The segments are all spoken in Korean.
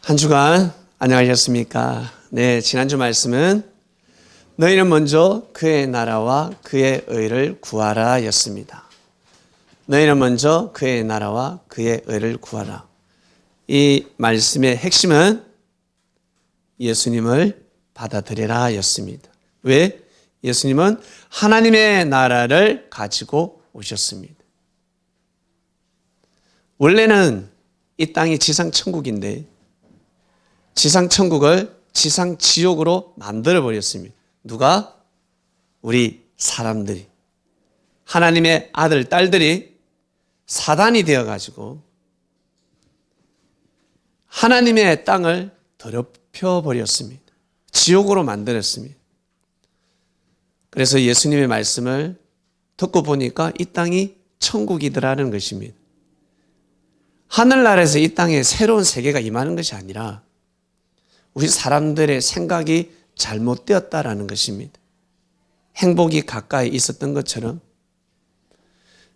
한 주간 안녕하셨습니까? 네, 지난주 말씀은 너희는 먼저 그의 나라와 그의 의를 구하라 였습니다. 너희는 먼저 그의 나라와 그의 의를 구하라. 이 말씀의 핵심은 예수님을 받아들여라 였습니다. 왜? 예수님은 하나님의 나라를 가지고 오셨습니다. 원래는 이 땅이 지상천국인데 지상천국을 지상지옥으로 만들어버렸습니다. 누가? 우리 사람들이. 하나님의 아들, 딸들이 사단이 되어가지고 하나님의 땅을 더럽혀버렸습니다. 지옥으로 만들었습니다. 그래서 예수님의 말씀을 듣고 보니까 이 땅이 천국이더라는 것입니다. 하늘나라에서 이 땅에 새로운 세계가 임하는 것이 아니라 우리 사람들의 생각이 잘못되었다라는 것입니다. 행복이 가까이 있었던 것처럼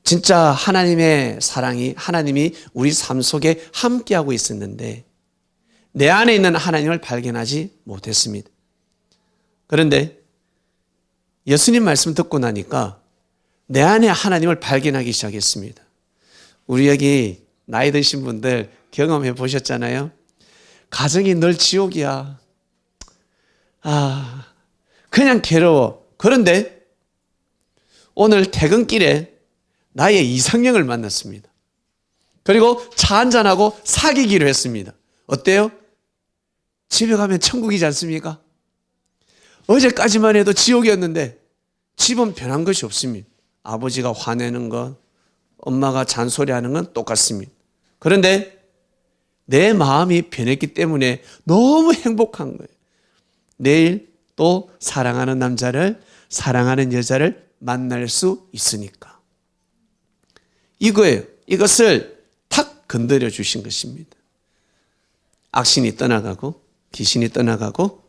진짜 하나님의 사랑이, 하나님이 우리 삶 속에 함께하고 있었는데 내 안에 있는 하나님을 발견하지 못했습니다. 그런데 예수님 말씀 듣고 나니까 내 안에 하나님을 발견하기 시작했습니다. 우리 여기 나이 드신 분들 경험해 보셨잖아요. 가정이 늘 지옥이야. 그냥 괴로워. 그런데 오늘 퇴근길에 나의 이상형을 만났습니다. 그리고 차 한잔하고 사귀기로 했습니다. 어때요? 집에 가면 천국이지 않습니까? 어제까지만 해도 지옥이었는데 집은 변한 것이 없습니다. 아버지가 화내는 것, 엄마가 잔소리하는 건 똑같습니다. 그런데 내 마음이 변했기 때문에 너무 행복한 거예요. 내일 또 사랑하는 남자를, 사랑하는 여자를 만날 수 있으니까. 이거예요. 이것을 탁 건드려 주신 것입니다. 악신이 떠나가고 귀신이 떠나가고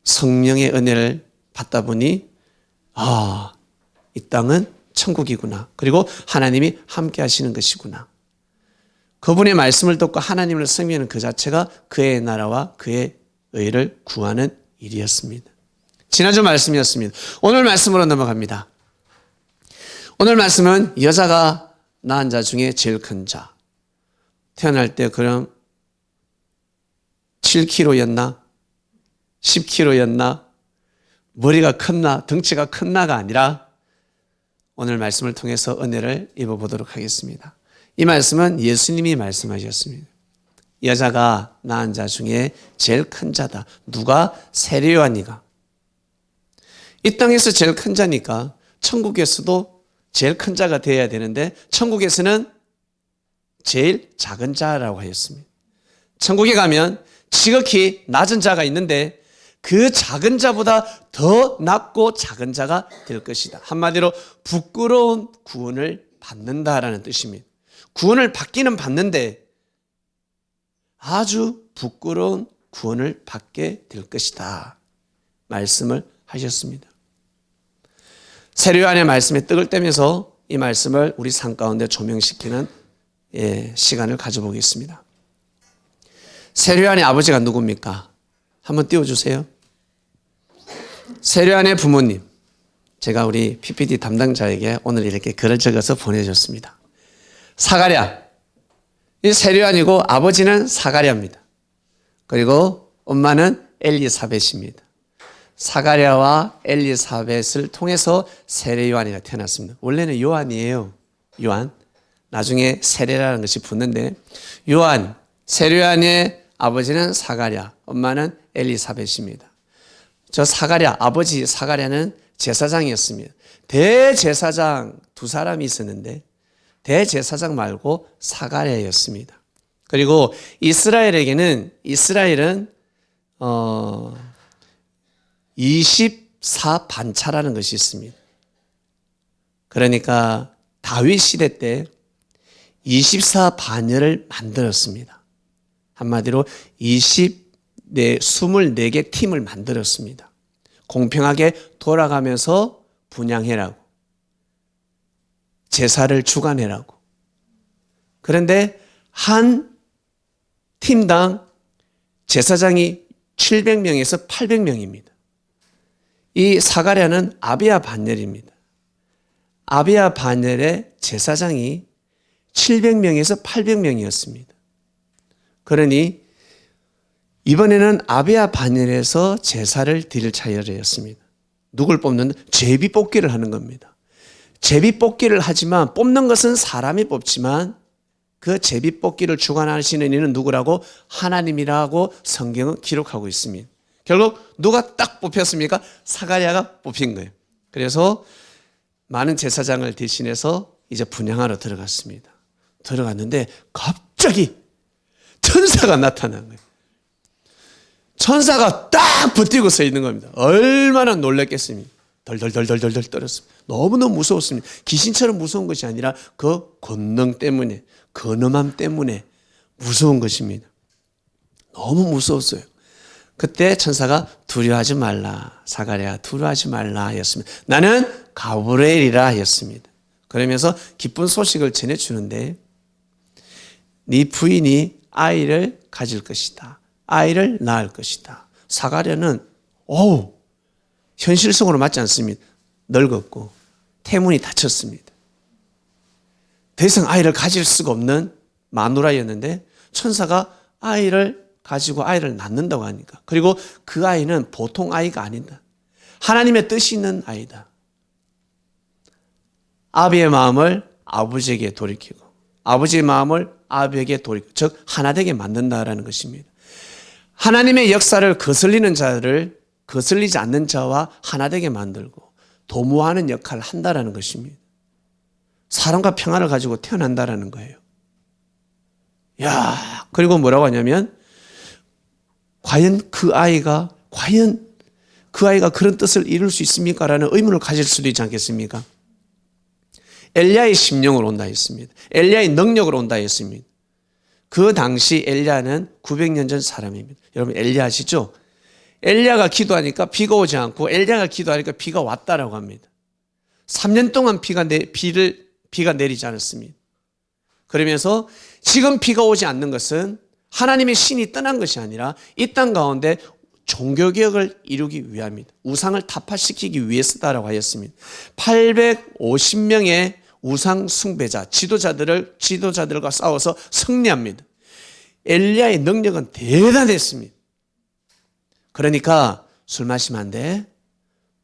성령의 은혜를 받다 보니 이 땅은 천국이구나. 그리고 하나님이 함께 하시는 것이구나. 그분의 말씀을 듣고 하나님을 섬기는 그 자체가 그의 나라와 그의 의를 구하는 일이었습니다. 지난주 말씀이었습니다. 오늘 말씀으로 넘어갑니다. 오늘 말씀은 여자가 낳은 자 중에 제일 큰 자. 태어날 때 그럼 7kg였나? 10kg였나? 머리가 컸나? 덩치가 컸나가 아니라 오늘 말씀을 통해서 은혜를 입어보도록 하겠습니다. 이 말씀은 예수님이 말씀하셨습니다. 여자가 낳은 자 중에 제일 큰 자다. 누가? 세례 요한이가. 이 땅에서 제일 큰 자니까 천국에서도 제일 큰 자가 되어야 되는데 천국에서는 제일 작은 자라고 하였습니다. 천국에 가면 지극히 낮은 자가 있는데 그 작은 자보다 더 낮고 작은 자가 될 것이다. 한마디로 부끄러운 구원을 받는다라는 뜻입니다. 구원을 받기는 받는데 아주 부끄러운 구원을 받게 될 것이다. 말씀을 하셨습니다. 세례 요한의 말씀에 떡을 떼면서 이 말씀을 우리 삶 가운데 조명시키는 시간을 가져보겠습니다. 세례 요한의 아버지가 누굽니까? 한번 띄워주세요. 세례 요한의 부모님. 제가 우리 PPT 담당자에게 오늘 이렇게 글을 적어서 보내줬습니다. 사가랴. 이 세례 요한이고 아버지는 사가랴입니다. 그리고 엄마는 엘리사벳입니다. 사가랴와 엘리사벳을 통해서 세례 요한이가 태어났습니다. 원래는 요한이에요. 요한. 나중에 세례라는 것이 붙는데 요한, 세례 요한의 아버지는 사가랴, 엄마는 엘리사벳입니다. 저 사가랴, 아버지 사가랴는 제사장이었습니다. 대제사장 두 사람이 있었는데 대제사장 말고 사가랴였습니다. 그리고 이스라엘은 24반차라는 것이 있습니다. 그러니까 다윗 시대 때 24반열을 만들었습니다. 한마디로 24개 팀을 만들었습니다. 공평하게 돌아가면서 분양해라고. 제사를 주관해라고. 그런데 한 팀당 제사장이 700명에서 800명입니다. 이 사가랴는 아비야 반열입니다. 아비야 반열의 제사장이 700명에서 800명이었습니다. 그러니 이번에는 아비야 반열에서 제사를 드릴 차례였습니다. 누굴 뽑는? 제비 뽑기를 하는 겁니다. 제비 뽑기를 하지만 뽑는 것은 사람이 뽑지만 그 제비 뽑기를 주관하시는 이는 누구라고? 하나님이라고 성경은 기록하고 있습니다. 결국 누가 딱 뽑혔습니까? 사가랴가 뽑힌 거예요. 그래서 많은 제사장을 대신해서 이제 분향하러 들어갔습니다. 들어갔는데 갑자기 천사가 나타난 거예요. 천사가 딱 붙들고 서 있는 겁니다. 얼마나 놀랐겠습니까? 덜덜덜덜덜 떨었습니다. 너무너무 무서웠습니다. 귀신처럼 무서운 것이 아니라 그 권능 때문에, 근엄함 때문에 무서운 것입니다. 너무 무서웠어요. 그때 천사가 두려워하지 말라, 사가랴 두려워하지 말라 하였습니다. 나는 가브리엘이라 하였습니다. 그러면서 기쁜 소식을 전해주는데 네 부인이 아이를 가질 것이다. 아이를 낳을 것이다. 사가랴는 현실성으로 맞지 않습니다. 늙었고 태문이 닫혔습니다. 더 이상 아이를 가질 수가 없는 마누라였는데 천사가 아이를 가지고 아이를 낳는다고 하니까, 그리고 그 아이는 보통 아이가 아니다. 하나님의 뜻이 있는 아이다. 아비의 마음을 아버지에게 돌이키고 아버지의 마음을 아비에게 돌이키고, 즉 하나 되게 만든다라는 것입니다. 하나님의 역사를 거슬리는 자를 거슬리지 않는 자와 하나 되게 만들고 도모하는 역할을 한다라는 것입니다. 사랑과 평화를 가지고 태어난다라는 거예요. 그리고 뭐라고 하냐면 과연 그 아이가 그런 뜻을 이룰 수 있습니까? 라는 의문을 가질 수도 있지 않겠습니까? 엘리야의 심령으로 온다 했습니다. 엘리야의 능력으로 온다 했습니다. 그 당시 엘리야는 900년 전 사람입니다. 여러분 엘리야 아시죠? 엘리야가 기도하니까 비가 오지 않고 엘리야가 기도하니까 비가 왔다라고 합니다. 3년 동안 비가 내리지 않았습니다. 그러면서 지금 비가 오지 않는 것은 하나님의 신이 떠난 것이 아니라 이 땅 가운데 종교개혁을 이루기 위함입니다. 우상을 타파시키기 위해서다라고 하였습니다. 850명의 우상 숭배자, 지도자들과 싸워서 승리합니다. 엘리야의 능력은 대단했습니다. 그러니까 술 마시면 안 돼,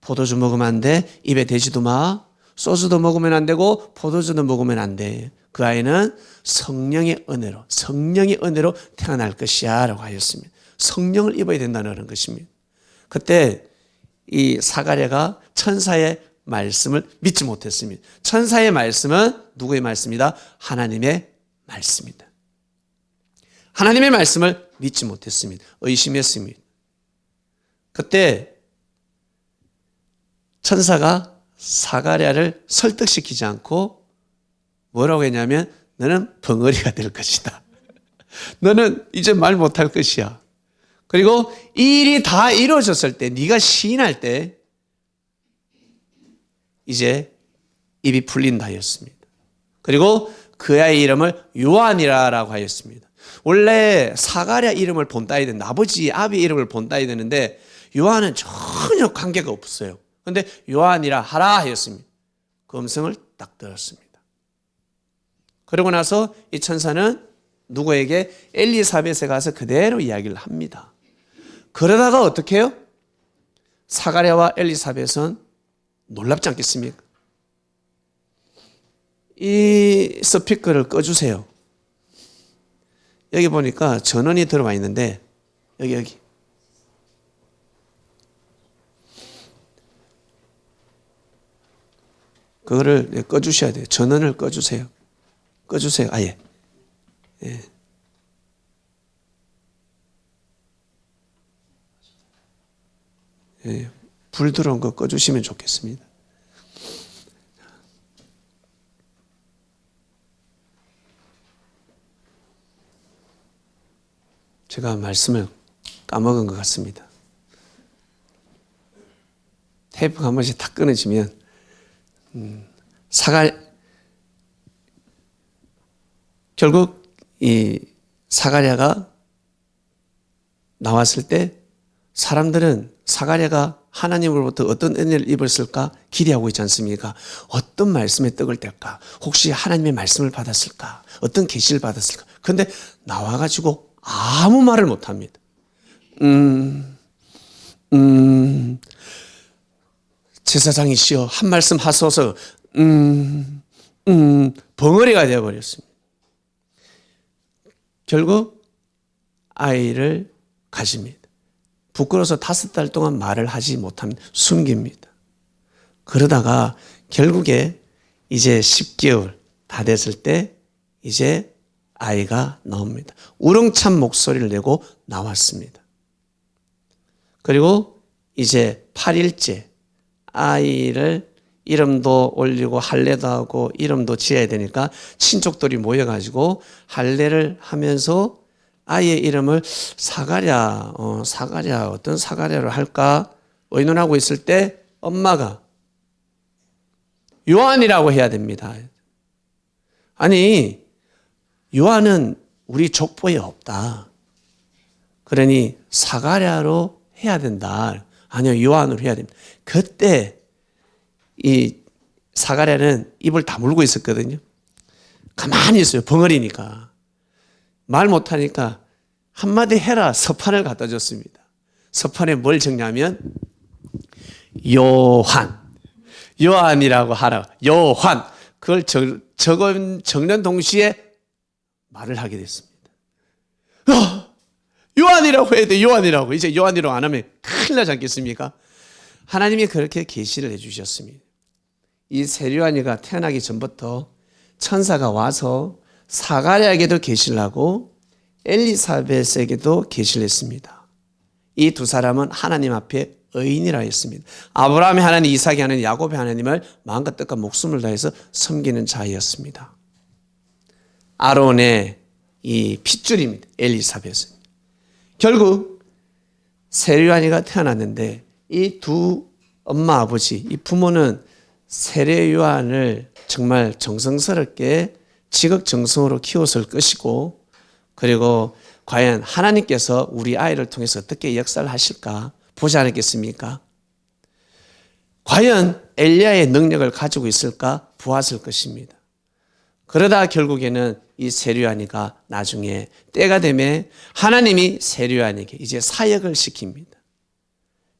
포도주 먹으면 안 돼, 입에 대지도 마, 소주도 먹으면 안 되고 포도주도 먹으면 안 돼. 그 아이는 성령의 은혜로 태어날 것이야 라고 하였습니다. 성령을 입어야 된다는 것입니다. 그때 이 사가랴가 천사의 말씀을 믿지 못했습니다. 천사의 말씀은 누구의 말씀이다? 하나님의 말씀이다. 하나님의 말씀을 믿지 못했습니다. 의심했습니다. 그때 천사가 사가랴를 설득시키지 않고 뭐라고 했냐면 너는 벙어리가 될 것이다. 너는 이제 말 못할 것이야. 그리고 이 일이 다 이루어졌을 때, 네가 시인할 때 이제 입이 풀린다 하였습니다. 그리고 그 아이의 이름을 요한이라고 하였습니다. 원래 사가랴 이름을 본따야 되는데, 아비 이름을 본따야 되는데 요한은 전혀 관계가 없어요. 그런데 요한이라 하라 하였습니다. 그 음성을 딱 들었습니다. 그러고 나서 이 천사는 누구에게? 엘리사벳에 가서 그대로 이야기를 합니다. 그러다가 어떻게 해요? 사가랴와 엘리사벳은 놀랍지 않겠습니까? 이 스피커를 꺼주세요. 여기 보니까 전원이 들어와 있는데 여기 그거를 꺼주셔야 돼요. 전원을 꺼주세요. 아예. 예. 예. 불 들어온 거 꺼주시면 좋겠습니다. 제가 말씀을 까먹은 것 같습니다. 테이프가 한 번씩 다 끊어지면 결국 이 사가랴가 나왔을 때 사람들은 사가랴가 하나님으로부터 어떤 은혜를 입었을까 기대하고 있지 않습니까? 어떤 말씀의 떡을 뗄까? 혹시 하나님의 말씀을 받았을까? 어떤 계시를 받았을까? 그런데 나와가지고 아무 말을 못합니다. 제사장이시여 한 말씀 하소서. 벙어리가 되어버렸습니다. 결국 아이를 가집니다. 부끄러워서 5달 동안 말을 하지 못합니다. 숨깁니다. 그러다가 결국에 이제 10개월 다 됐을 때 이제 아이가 나옵니다. 우렁찬 목소리를 내고 나왔습니다. 그리고 이제 8일째 아이를 이름도 올리고 할례도 하고 이름도 지어야 되니까 친족들이 모여가지고 할례를 하면서 아이의 이름을 사가랴 어떤 사가랴로 할까 의논하고 있을 때 엄마가 요한이라고 해야 됩니다. 아니 요한은 우리 족보에 없다. 그러니 사가랴로 해야 된다. 아니요 요한으로 해야 됩니다. 그때 이 사가랴는 입을 다물고 있었거든요. 가만히 있어요. 벙어리니까. 말 못하니까 한마디 해라 서판을 갖다 줬습니다. 서판에 뭘 적냐면 요한이라고 하라. 요한. 그걸 적는 동시에 말을 하게 됐습니다. 요한이라고 해야 돼. 요한이라고. 이제 요한이라고 안 하면 큰일 나지 않겠습니까? 하나님이 그렇게 계시를 해주셨습니다. 이 세류아니가 태어나기 전부터 천사가 와서 사가랴에게도 계시를 하고 엘리사벳에게도 계시를 했습니다. 이 두 사람은 하나님 앞에 의인이라 했습니다. 아브라함의 하나님, 이삭의 하나님, 야곱의 하나님을 마음과 뜻과 목숨을 다해서 섬기는 자였습니다. 아론의 이 핏줄입니다. 엘리사벳은. 결국 세류아니가 태어났는데 이 두 엄마 아버지, 이 부모는 세례요한을 정말 정성스럽게 지극정성으로 키웠을 것이고, 그리고 과연 하나님께서 우리 아이를 통해서 어떻게 역사를 하실까 보지 않았겠습니까? 과연 엘리야의 능력을 가지고 있을까 보았을 것입니다. 그러다 결국에는 이 세류아니가 나중에 때가 되면 하나님이 세류아니에게 이제 사역을 시킵니다.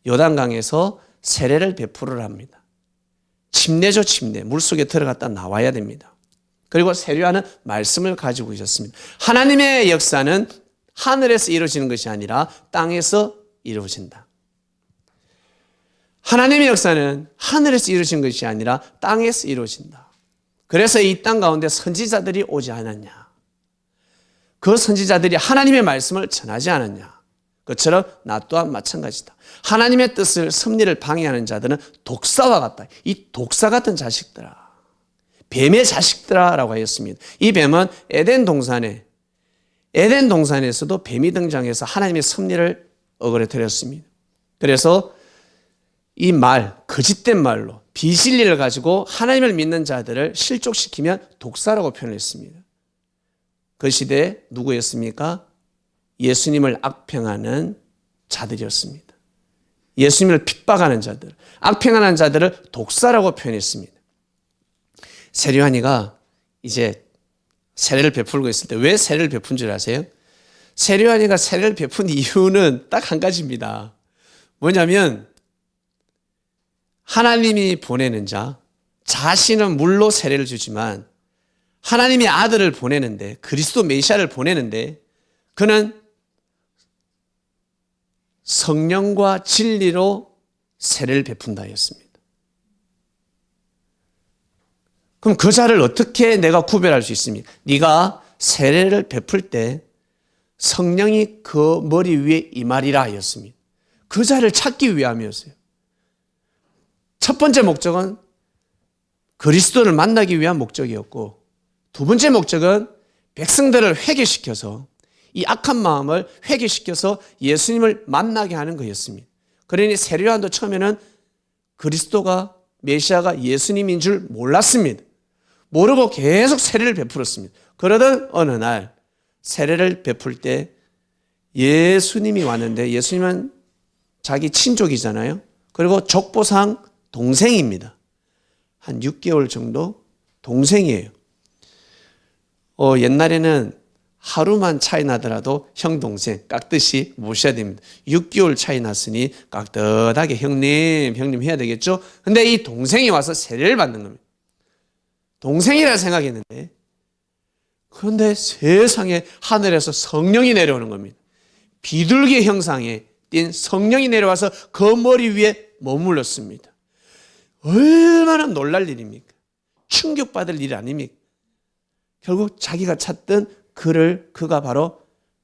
요단강에서 세례를 베풀으라 합니다. 침례죠, 침례. 물속에 들어갔다 나와야 됩니다. 그리고 세류아는 말씀을 가지고 있었습니다. 하나님의 역사는 하늘에서 이루어지는 것이 아니라 땅에서 이루어진다. 하나님의 역사는 하늘에서 이루어진 것이 아니라 땅에서 이루어진다. 그래서 이 땅 가운데 선지자들이 오지 않았냐. 그 선지자들이 하나님의 말씀을 전하지 않았냐. 그처럼 나 또한 마찬가지다. 하나님의 뜻을 섭리를 방해하는 자들은 독사와 같다. 이 독사 같은 자식들아. 뱀의 자식들아라고 하였습니다. 이 뱀은 에덴 동산에서도 뱀이 등장해서 하나님의 섭리를 어그러뜨렸습니다. 그래서 이 말, 거짓된 말로 비실리를 가지고 하나님을 믿는 자들을 실족시키면 독사라고 표현했습니다. 그 시대에 누구였습니까? 예수님을 악평하는 자들이었습니다. 예수님을 핍박하는 자들, 악평하는 자들을 독사라고 표현했습니다. 세류아니가 이제 세례를 베풀고 있을 때 왜 세례를 베푼 줄 아세요? 세류아니가 세례를 베푼 이유는 딱 한 가지입니다. 뭐냐면 하나님이 보내는 자, 자신은 물로 세례를 주지만 하나님이 아들을 보내는데, 그리스도 메시아를 보내는데 그는 성령과 진리로 세례를 베푼다 했습니다. 그럼 그 자를 어떻게 내가 구별할 수 있습니까? 네가 세례를 베풀 때 성령이 그 머리 위에 임하리라 하였습니다. 그 자를 찾기 위함이었어요. 첫 번째 목적은 그리스도를 만나기 위한 목적이었고, 두 번째 목적은 백성들을 회개시켜서 이 악한 마음을 회개시켜서 예수님을 만나게 하는 것이었습니다. 그러니 세례요한도 처음에는 그리스도가 메시아가 예수님인 줄 몰랐습니다. 모르고 계속 세례를 베풀었습니다. 그러던 어느 날 세례를 베풀 때 예수님이 왔는데 예수님은 자기 친족이잖아요. 그리고 족보상 동생입니다. 한 6개월 정도 동생이에요. 옛날에는 하루만 차이 나더라도 형 동생 깍듯이 모셔야 됩니다. 6개월 차이 났으니 깍듯하게 형님 해야 되겠죠. 근데 이 동생이 와서 세례를 받는 겁니다. 동생이라 생각했는데 그런데 세상에 하늘에서 성령이 내려오는 겁니다. 비둘기 형상에 띈 성령이 내려와서 그 머리 위에 머물렀습니다. 얼마나 놀랄 일입니까? 충격받을 일 아닙니까? 결국 자기가 찾던 그가 바로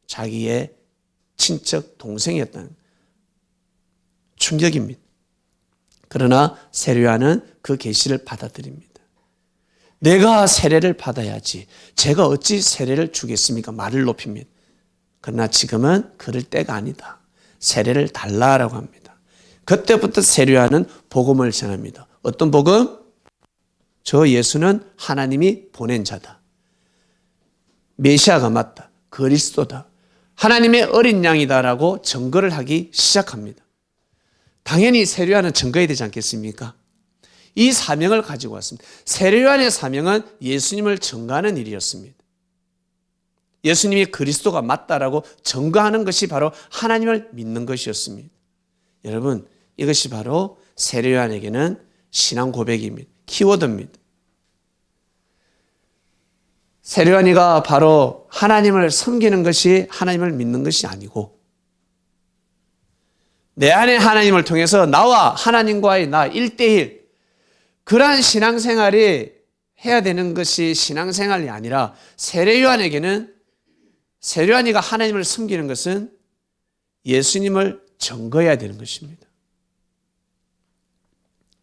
자기의 친척 동생이었다는 충격입니다. 그러나 세례요한은 그 계시를 받아들입니다. 내가 세례를 받아야지 제가 어찌 세례를 주겠습니까? 말을 높입니다. 그러나 지금은 그럴 때가 아니다. 세례를 달라라고 합니다. 그때부터 세례요한은 복음을 전합니다. 어떤 복음? 저 예수는 하나님이 보낸 자다. 메시아가 맞다. 그리스도다. 하나님의 어린 양이다라고 증거를 하기 시작합니다. 당연히 세례요한은 증거해야 되지 않겠습니까? 이 사명을 가지고 왔습니다. 세례요한의 사명은 예수님을 증거하는 일이었습니다. 예수님이 그리스도가 맞다라고 증거하는 것이 바로 하나님을 믿는 것이었습니다. 여러분, 이것이 바로 세례요한에게는 신앙 고백입니다. 키워드입니다. 세례요한이가 바로 하나님을 섬기는 것이 하나님을 믿는 것이 아니고 내 안에 하나님을 통해서 나와 하나님과의 나 1대1 그러한 신앙생활이 해야 되는 것이 신앙생활이 아니라 세례요한에게는 세례요한이가 하나님을 섬기는 것은 예수님을 증거해야 되는 것입니다.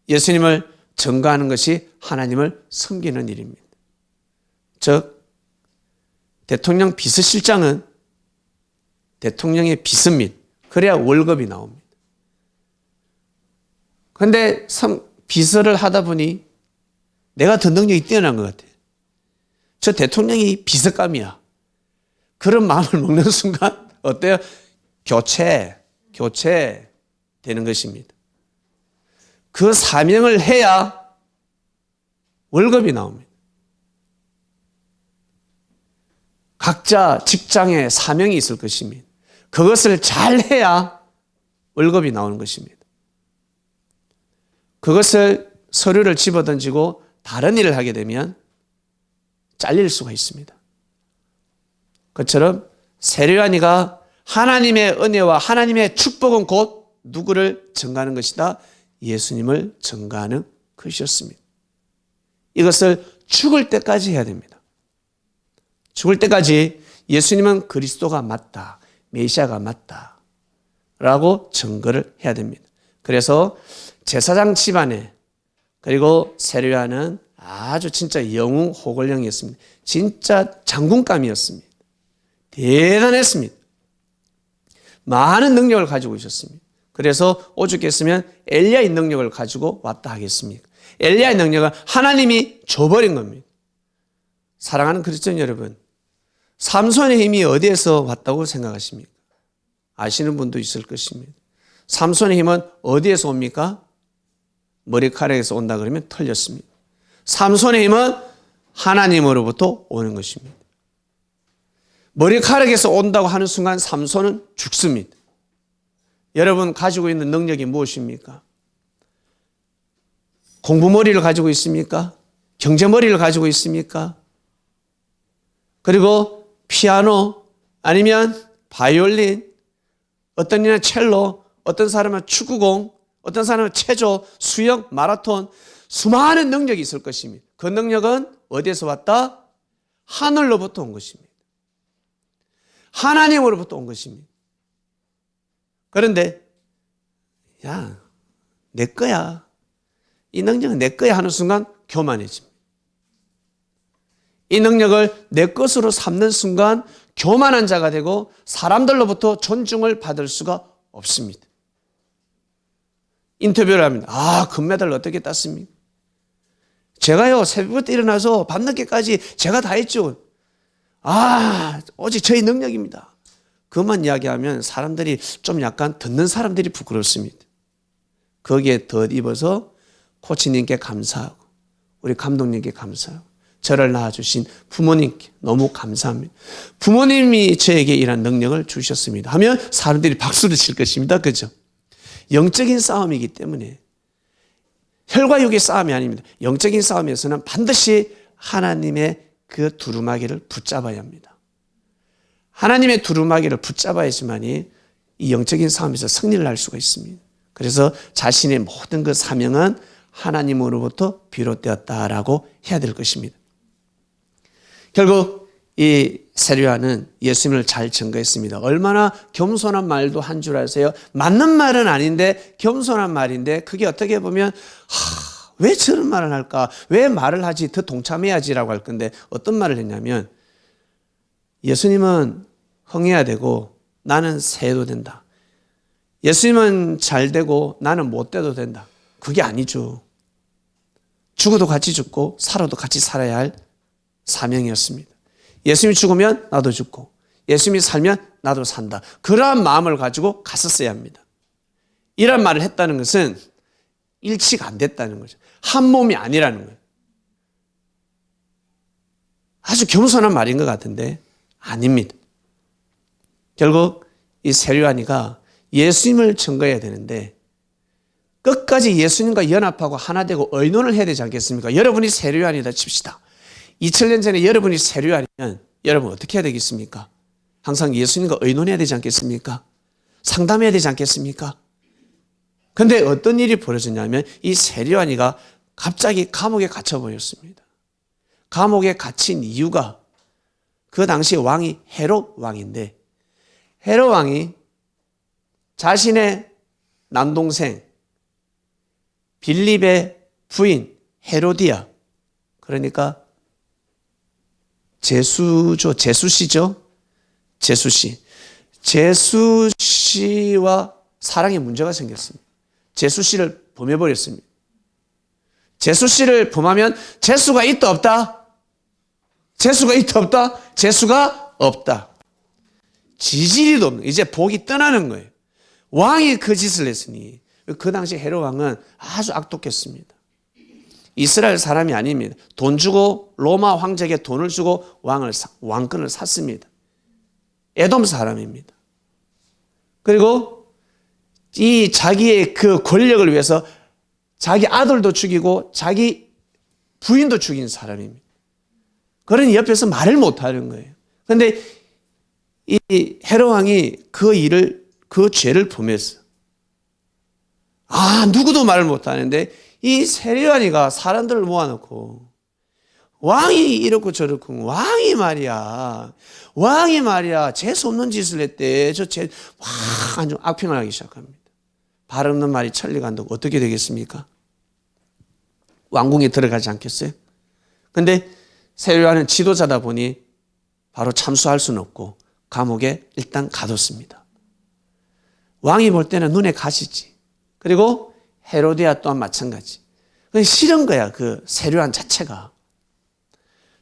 예수님을 증거하는 것이 하나님을 섬기는 일입니다. 즉 대통령 비서실장은 대통령의 비서입니다. 그래야 월급이 나옵니다. 그런데 비서를 하다 보니 내가 더 능력이 뛰어난 것 같아요. 저 대통령이 비서감이야. 그런 마음을 먹는 순간 어때요? 교체 되는 것입니다. 그 사명을 해야 월급이 나옵니다. 각자 직장에 사명이 있을 것입니다. 그것을 잘 해야 월급이 나오는 것입니다. 그것을 서류를 집어던지고 다른 일을 하게 되면 잘릴 수가 있습니다. 그처럼 세례요한이가 하나님의 은혜와 하나님의 축복은 곧 누구를 증거하는 것이다? 예수님을 증거하는 것이었습니다. 이것을 죽을 때까지 해야 됩니다. 죽을 때까지 예수님은 그리스도가 맞다, 메시아가 맞다 라고 증거를 해야 됩니다. 그래서 제사장 집안에 그리고 세례요한은 아주 진짜 영웅 호걸령이었습니다. 진짜 장군감이었습니다. 대단했습니다. 많은 능력을 가지고 있었습니다. 그래서 오죽했으면 엘리야의 능력을 가지고 왔다 하겠습니까? 엘리야의 능력은 하나님이 줘버린 겁니다. 사랑하는 그리스도인 여러분, 삼손의 힘이 어디에서 왔다고 생각하십니까? 아시는 분도 있을 것입니다. 삼손의 힘은 어디에서 옵니까? 머리카락에서 온다 그러면 틀렸습니다. 삼손의 힘은 하나님으로부터 오는 것입니다. 머리카락에서 온다고 하는 순간 삼손은 죽습니다. 여러분 가지고 있는 능력이 무엇입니까? 공부머리를 가지고 있습니까? 경제머리를 가지고 있습니까? 그리고 피아노 아니면 바이올린, 어떤 이는 첼로, 어떤 사람은 축구공, 어떤 사람은 체조, 수영, 마라톤, 수많은 능력이 있을 것입니다. 그 능력은 어디에서 왔다? 하늘로부터 온 것입니다. 하나님으로부터 온 것입니다. 그런데 야, 내 거야. 이 능력은 내 거야 하는 순간 교만해집니다. 이 능력을 내 것으로 삼는 순간 교만한 자가 되고 사람들로부터 존중을 받을 수가 없습니다. 인터뷰를 합니다. 금메달 어떻게 땄습니까? 제가요, 새벽부터 일어나서 밤늦게까지 제가 다 했죠. 오직 저희 능력입니다. 그것만 이야기하면 사람들이 좀 약간 듣는 사람들이 부끄럽습니다. 거기에 덧입어서 코치님께 감사하고 우리 감독님께 감사하고 저를 낳아주신 부모님께 너무 감사합니다. 부모님이 저에게 이런 능력을 주셨습니다 하면 사람들이 박수를 칠 것입니다. 그죠? 영적인 싸움이기 때문에 혈과 육의 싸움이 아닙니다. 영적인 싸움에서는 반드시 하나님의 그 두루마기를 붙잡아야 합니다. 하나님의 두루마기를 붙잡아야지만이 이 영적인 싸움에서 승리를 할 수가 있습니다. 그래서 자신의 모든 그 사명은 하나님으로부터 비롯되었다라고 해야 될 것입니다. 결국 이 세류야는 예수님을 잘 증거했습니다. 얼마나 겸손한 말도 한 줄 아세요? 맞는 말은 아닌데 겸손한 말인데 그게 어떻게 보면 왜 저런 말을 할까? 왜 말을 하지? 더 동참해야지라고 할 건데 어떤 말을 했냐면 예수님은 흥해야 되고 나는 세도 된다. 예수님은 잘 되고 나는 못 돼도 된다. 그게 아니죠. 죽어도 같이 죽고 살아도 같이 살아야 할 사명이었습니다. 예수님이 죽으면 나도 죽고 예수님이 살면 나도 산다. 그러한 마음을 가지고 갔었어야 합니다. 이런 말을 했다는 것은 일치가 안 됐다는 거죠. 한 몸이 아니라는 거예요. 아주 겸손한 말인 것 같은데 아닙니다. 결국 이 세류아니가 예수님을 증거해야 되는데 끝까지 예수님과 연합하고 하나 되고 의논을 해야 되지 않겠습니까? 여러분이 세류아니다 칩시다. 2000년 전에 여러분이 세류아니면 여러분 어떻게 해야 되겠습니까? 항상 예수님과 의논해야 되지 않겠습니까? 상담해야 되지 않겠습니까? 그런데 어떤 일이 벌어졌냐면 이 세류아니가 갑자기 감옥에 갇혀버렸습니다. 감옥에 갇힌 이유가 그 당시 왕이 헤롯 왕인데 헤롯 왕이 자신의 남동생 빌립의 부인 헤로디아, 그러니까 제수씨죠. 제수씨와 사랑에 문제가 생겼습니다. 제수씨를 범해버렸습니다. 제수씨를 범하면 재수가 있다 없다? 재수가 있다 없다? 재수가 없다. 지지리도 없는, 이제 복이 떠나는 거예요. 왕이 그 짓을 했으니 그 당시 헤롯 왕은 아주 악독했습니다. 이스라엘 사람이 아닙니다. 돈 주고 로마 황제에게 돈을 주고 왕권을 샀습니다. 에돔 사람입니다. 그리고 이 자기의 그 권력을 위해서 자기 아들도 죽이고 자기 부인도 죽인 사람입니다. 그러니 옆에서 말을 못하는 거예요. 그런데 이 헤롯 왕이 그 죄를 범했어요. 누구도 말을 못하는데 이 세류아니가 사람들을 모아놓고 왕이 이렇고 저렇고 왕이 말이야 재수 없는 짓을 했대. 아주 악평을 하기 시작합니다. 발 없는 말이 천리 간다고 어떻게 되겠습니까? 왕궁에 들어가지 않겠어요? 근데 세류아는 지도자다 보니 바로 참수할 수는 없고 감옥에 일단 가뒀습니다. 왕이 볼 때는 눈에 가시지. 그리고 헤로디아 또한 마찬가지. 싫은 거야, 그 세류안 자체가.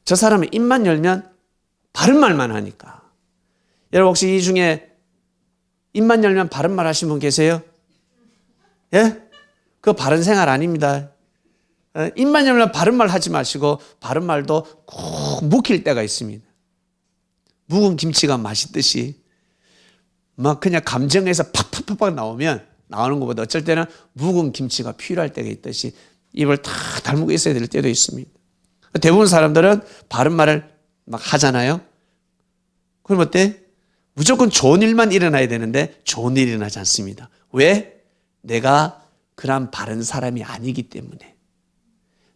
저 사람은 입만 열면 바른 말만 하니까. 여러분 혹시 이 중에 입만 열면 바른 말 하신 분 계세요? 예? 그거 바른 생활 아닙니다. 입만 열면 바른 말 하지 마시고 바른 말도 꼭 묵힐 때가 있습니다. 묵은 김치가 맛있듯이 막 그냥 감정에서 팍팍팍 나오는 것보다 어쩔 때는 묵은 김치가 필요할 때가 있듯이 입을 다 다물고 있어야 될 때도 있습니다. 대부분 사람들은 바른 말을 막 하잖아요. 그럼 어때? 무조건 좋은 일만 일어나야 되는데 좋은 일이 일어나지 않습니다. 왜? 내가 그런 바른 사람이 아니기 때문에.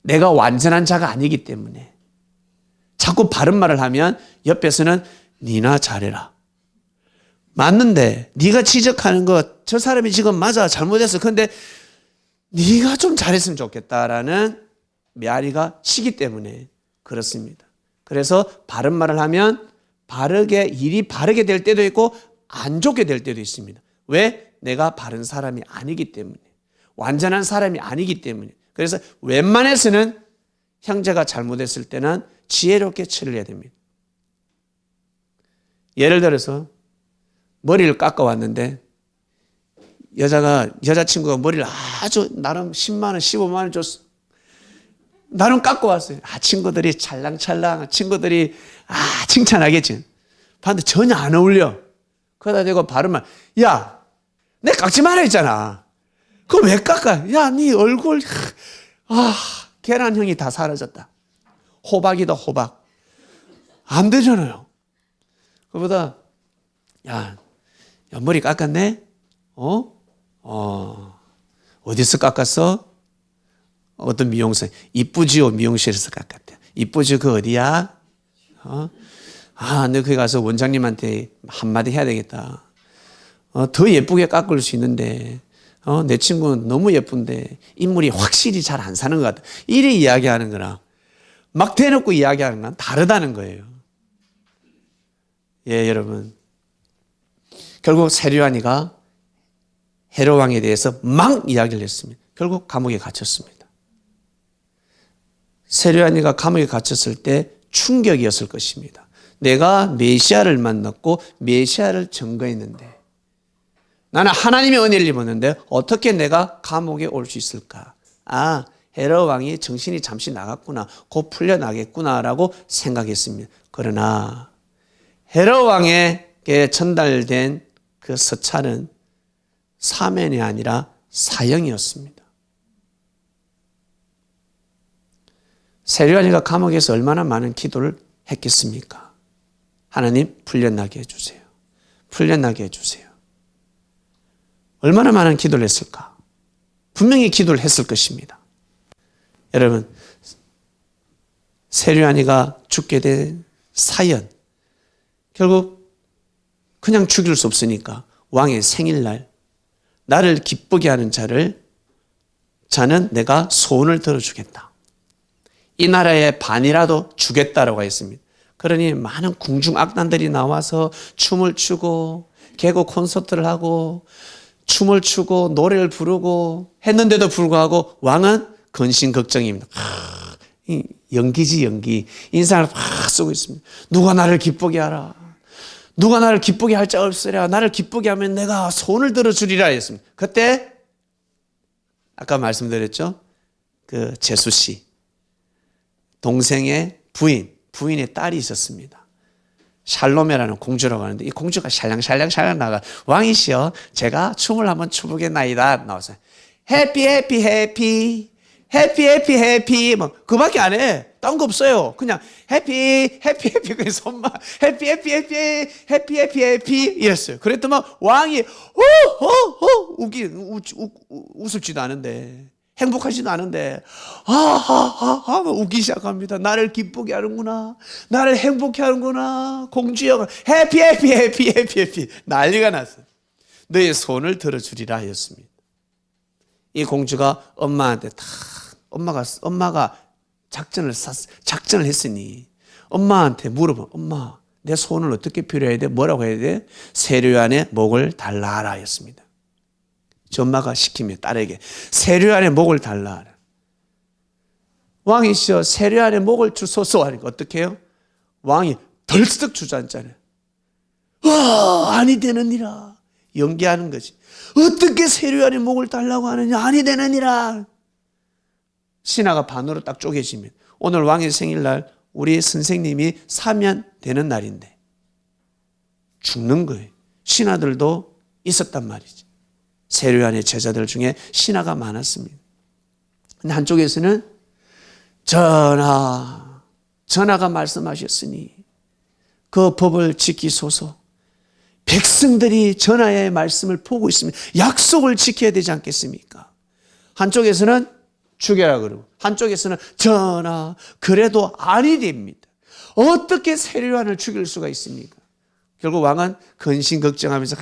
내가 완전한 자가 아니기 때문에. 자꾸 바른 말을 하면 옆에서는 니나 잘해라. 맞는데 네가 지적하는 것 저 사람이 지금 맞아 잘못했어. 그런데 네가 좀 잘했으면 좋겠다라는 메아리가 치기 때문에 그렇습니다. 그래서 바른 말을 하면 일이 바르게 될 때도 있고 안 좋게 될 때도 있습니다. 왜? 내가 바른 사람이 아니기 때문에. 완전한 사람이 아니기 때문에. 그래서 웬만해서는 형제가 잘못했을 때는 지혜롭게 처리해야 됩니다. 예를 들어서 머리를 깎아왔는데 여자친구가 머리를 아주 나름 10만 원, 15만 원 줬어. 나름 깎아왔어요. 친구들이 찰랑찰랑, 친구들이 칭찬하겠지. 봤는데 전혀 안 어울려. 그러다 대고 바르면, 야, 내 깎지 마라 했잖아. 그거 왜 깎아? 야, 네 얼굴, 계란형이 다 사라졌다. 호박이다, 호박. 안 되잖아요. 그보다, 야, 머리 깎았네? 어디서 깎았어? 어떤 미용실? 이쁘지요, 미용실에서 깎았대. 이쁘지, 그 어디야? 너 거기 가서 원장님한테 한마디 해야 되겠다. 더 예쁘게 깎을 수 있는데, 내 친구는 너무 예쁜데, 인물이 확실히 잘 안 사는 것 같다. 이래 이야기하는 거랑, 막 대놓고 이야기하는 건 다르다는 거예요. 예, 여러분. 결국 세류안이가 헤롯 왕에 대해서 막 이야기를 했습니다. 결국 감옥에 갇혔습니다. 세류안이가 감옥에 갇혔을 때 충격이었을 것입니다. 내가 메시아를 만났고 메시아를 증거했는데 나는 하나님의 은혜를 입었는데 어떻게 내가 감옥에 올 수 있을까? 헤롯 왕이 정신이 잠시 나갔구나. 곧 풀려나겠구나라고 생각했습니다. 그러나 헤롯 왕에게 전달된 그 서찰은 사면이 아니라 사형이었습니다. 세류안이가 감옥에서 얼마나 많은 기도를 했겠습니까? 하나님 풀려나게 해주세요. 풀려나게 해주세요. 얼마나 많은 기도를 했을까? 분명히 기도를 했을 것입니다. 여러분, 세류안이가 죽게 된 사연, 결국 그냥 죽일 수 없으니까 왕의 생일날 나를 기쁘게 하는 자는 내가 소원을 들어주겠다. 이 나라의 반이라도 주겠다라고 했습니다. 그러니 많은 궁중악단들이 나와서 춤을 추고 개고 콘서트를 하고 춤을 추고 노래를 부르고 했는데도 불구하고 왕은 근심걱정입니다. 연기지 연기. 인상을 팍 쓰고 있습니다. 누가 나를 기쁘게 하라. 누가 나를 기쁘게 할 자 없으랴. 나를 기쁘게 하면 내가 손을 들어주리라 했습니다. 그때 아까 말씀드렸죠. 그 제수 씨 동생의 부인의 딸이 있었습니다. 샬롬이라는 공주라고 하는데 이 공주가 샬랑샬랑 나가 왕이시여 제가 춤을 한번 춰보겠나이다 나와서 해피 해피 해피 해피 해피 해피 뭐 그밖에 안 해. 딴 거 없어요. 그냥 해피 해피 해피 그래서 손만 해피 해피 해피 해피 해피 해피 이랬어요. 그랬더만 왕이 웃을지도 않은데 행복하지도 않은데 웃기 시작합니다. 나를 기쁘게 하는구나. 나를 행복해 하는구나. 공주여 해피 해피 해피 해피 해피 난리가 났어요. 너의 손을 들어주리라 하였습니다. 이 공주가 엄마한테 엄마가 작전을 했으니 엄마한테 물어봐. 엄마, 내 손을 어떻게 필요해야 돼? 뭐라고 해야 돼? 세류안의 목을 달라라 했습니다. 저 엄마가 시키며 딸에게 세류안의 목을 달라라. 왕이시여 세류안의 목을 주소서 하니까 어떻게 해요? 왕이 덜썩 주저앉잖아요. 아니 되느니라. 연기하는 거지. 어떻게 세류안의 목을 달라고 하느냐. 아니 되느니라. 신하가 반으로 딱 쪼개지면 오늘 왕의 생일날 우리 선생님이 사면되는 날인데 죽는 거예요. 신하들도 있었단 말이지. 세류안의 제자들 중에 신하가 많았습니다. 근데 한쪽에서는 전하가 말씀하셨으니 그 법을 지키소서. 백성들이 전하의 말씀을 보고 있으면 약속을 지켜야 되지 않겠습니까? 한쪽에서는 죽여라 그러고 한쪽에서는 전하 그래도 아니 됩니다. 어떻게 세류안을 죽일 수가 있습니까? 결국 왕은 근심 걱정하면서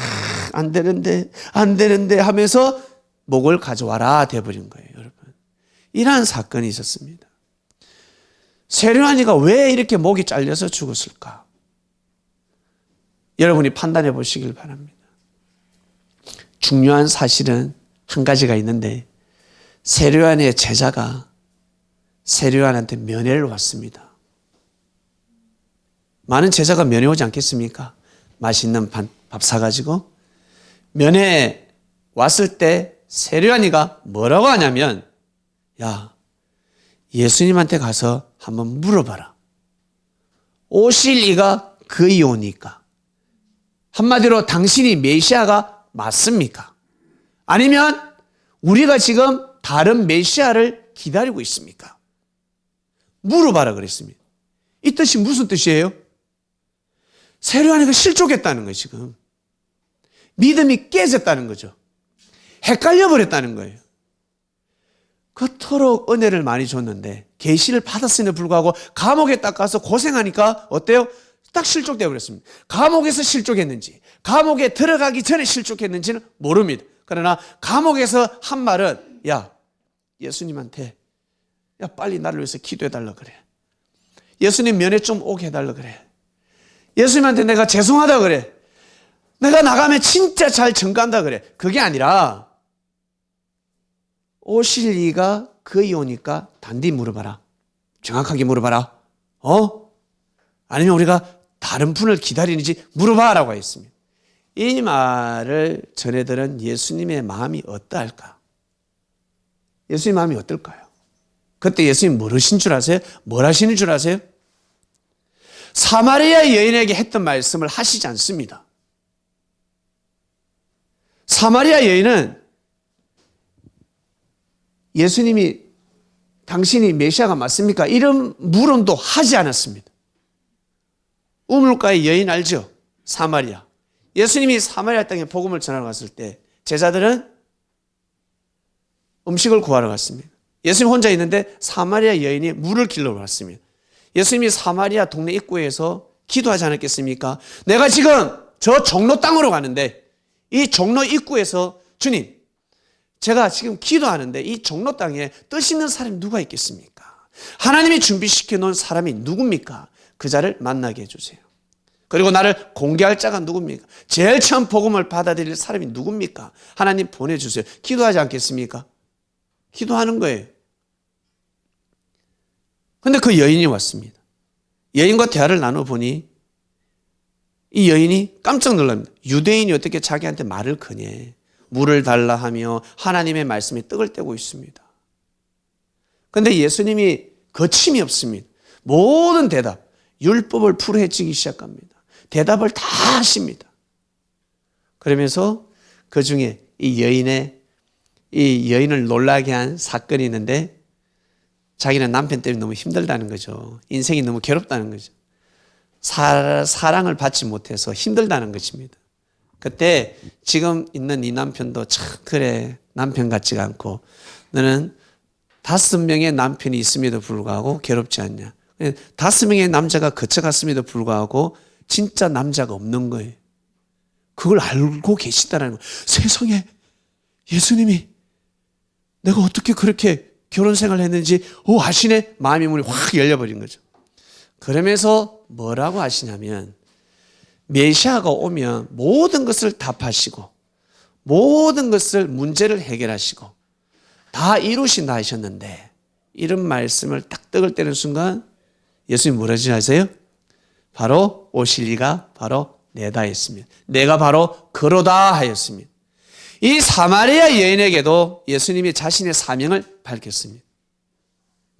안 되는데 하면서 목을 가져와라 돼버린 거예요. 여러분 이러한 사건이 있었습니다. 세류안이가 왜 이렇게 목이 잘려서 죽었을까? 여러분이 판단해 보시길 바랍니다. 중요한 사실은 한 가지가 있는데 세류안의 제자가 세류안한테 면회를 왔습니다. 많은 제자가 면회 오지 않겠습니까? 맛있는 밥 사가지고 면회 왔을 때 세류안이가 뭐라고 하냐면, 야, 예수님한테 가서 한번 물어봐라. 오실 이가 그이 오니까. 한마디로 당신이 메시아가 맞습니까? 아니면 우리가 지금 다른 메시아를 기다리고 있습니까? 물어봐라 그랬습니다. 이 뜻이 무슨 뜻이에요? 세류안이가 실족했다는 거예요, 지금. 믿음이 깨졌다는 거죠. 헷갈려 버렸다는 거예요. 그토록 은혜를 많이 줬는데 계시를 받았음에도 불구하고 감옥에 딱 가서 고생하니까 어때요? 딱 실족되어 버렸습니다. 감옥에서 실족했는지 감옥에 들어가기 전에 실족했는지는 모릅니다. 그러나 감옥에서 한 말은, 야, 예수님한테 야, 빨리 나를 위해서 기도해 달라 그래. 예수님 면회 좀 오게 해달라 그래. 예수님한테 내가 죄송하다 그래. 내가 나가면 진짜 잘 전가한다 그래. 그게 아니라 오실 이가 그이 오니까 단디 물어봐라. 정확하게 물어봐라. 아니면 우리가 다른 분을 기다리는지 물어봐라고 했습니다. 이 말을 전해 들은 예수님의 마음이 어떠할까? 예수님 마음이 어떨까요? 그때 예수님 뭘 하신 줄 아세요? 뭘 하시는 줄 아세요? 사마리아 여인에게 했던 말씀을 하시지 않습니다. 사마리아 여인은 예수님이 당신이 메시아가 맞습니까? 이런 물음도 하지 않았습니다. 우물가의 여인 알죠? 사마리아. 예수님이 사마리아 땅에 복음을 전하러 갔을 때 제자들은 음식을 구하러 갔습니다. 예수님 혼자 있는데 사마리아 여인이 물을 길러 왔습니다. 예수님이 사마리아 동네 입구에서 기도하지 않았겠습니까? 내가 지금 저 종로 땅으로 가는데 이 종로 입구에서 주님, 제가 지금 기도하는데 이 종로 땅에 뜻 있는 사람이 누가 있겠습니까? 하나님이 준비시켜 놓은 사람이 누굽니까? 그 자를 만나게 해주세요. 그리고 나를 공개할 자가 누굽니까? 제일 처음 복음을 받아들일 사람이 누굽니까? 하나님 보내주세요. 기도하지 않겠습니까? 기도하는 거예요. 근데 그 여인이 왔습니다. 여인과 대화를 나눠보니 이 여인이 깜짝 놀랍니다. 유대인이 어떻게 자기한테 말을 거냐. 물을 달라 하며 하나님의 말씀에 떡을 떼고 있습니다. 그런데 예수님이 거침이 없습니다. 모든 대답, 율법을 풀어헤치기 시작합니다. 대답을 다 하십니다. 그러면서 그 중에 이 여인을 놀라게 한 사건이 있는데 자기는 남편 때문에 너무 힘들다는 거죠. 인생이 너무 괴롭다는 거죠. 사랑을 받지 못해서 힘들다는 것입니다. 그때 지금 있는 이 남편도 참 그래 남편 같지가 않고 너는 5명의 남편이 있음에도 불구하고 괴롭지 않냐. 5명의 남자가 거쳐갔음에도 불구하고 진짜 남자가 없는 거예요. 그걸 알고 계시다는 거예요. 세상에 예수님이 내가 어떻게 그렇게 결혼 생활을 했는지 아시네? 마음의 문이 확 열려버린 거죠. 그러면서 뭐라고 하시냐면 메시아가 오면 모든 것을 답하시고 모든 것을 문제를 해결하시고 다 이루신다 하셨는데 이런 말씀을 딱 떡을 떼는 순간 예수님이 뭐라 하시지 아세요? 바로 오실 이가 바로 내다 했습니다. 내가 바로 그로다 하였습니다. 이 사마리아 여인에게도 예수님이 자신의 사명을 밝혔습니다.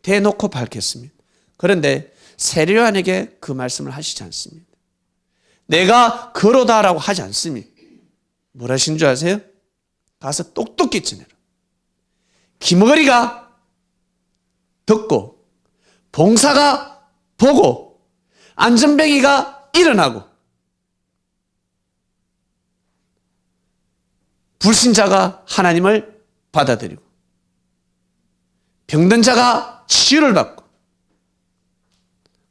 대놓고 밝혔습니다. 그런데 세례요한에게 그 말씀을 하시지 않습니다. 내가 그로다라고 하지 않습니다. 뭘 하신 줄 아세요? 가서 똑똑히 지내라. 기머거리가 듣고 봉사가 보고 안전뱅이가 일어나고 불신자가 하나님을 받아들이고 병든 자가 치유를 받고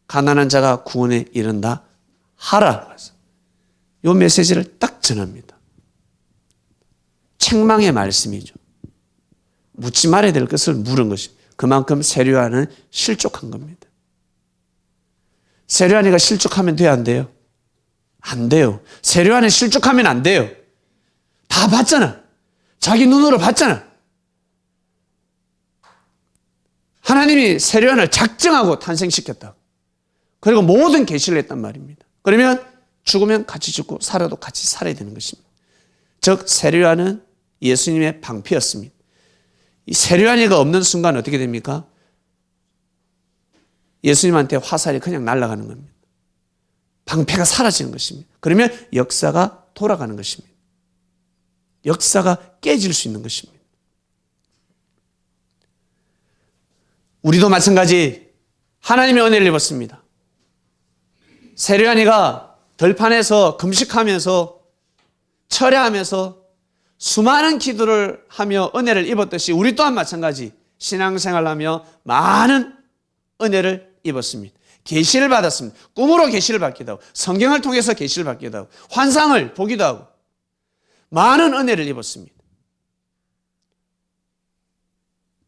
가난한 자가 구원에 이른다 하라. 이 메시지를 딱 전합니다. 책망의 말씀이죠. 묻지 말아야 될 것을 물은 것입니다. 그만큼 세례요한은 실족한 겁니다. 세례요한이가 실족하면 돼요, 안 돼요? 안 돼요. 세례요한이 실족하면 안 돼요. 다 봤잖아. 자기 눈으로 봤잖아. 하나님이 세례요한을 작정하고 탄생시켰다. 그리고 모든 계시를 했단 말입니다. 그러면 죽으면 같이 죽고 살아도 같이 살아야 되는 것입니다. 즉 세례요한은 예수님의 방패였습니다. 이 세례요한이가 없는 순간 어떻게 됩니까? 예수님한테 화살이 그냥 날아가는 겁니다. 방패가 사라지는 것입니다. 그러면 역사가 돌아가는 것입니다. 역사가 깨질 수 있는 것입니다. 우리도 마찬가지 하나님의 은혜를 입었습니다. 세례요한이가 들판에서 금식하면서 철야하면서 수많은 기도를 하며 은혜를 입었듯이 우리 또한 마찬가지 신앙생활하며 많은 은혜를 입었습니다. 계시를 받았습니다. 꿈으로 계시를 받기도 하고 성경을 통해서 계시를 받기도 하고 환상을 보기도 하고 많은 은혜를 입었습니다.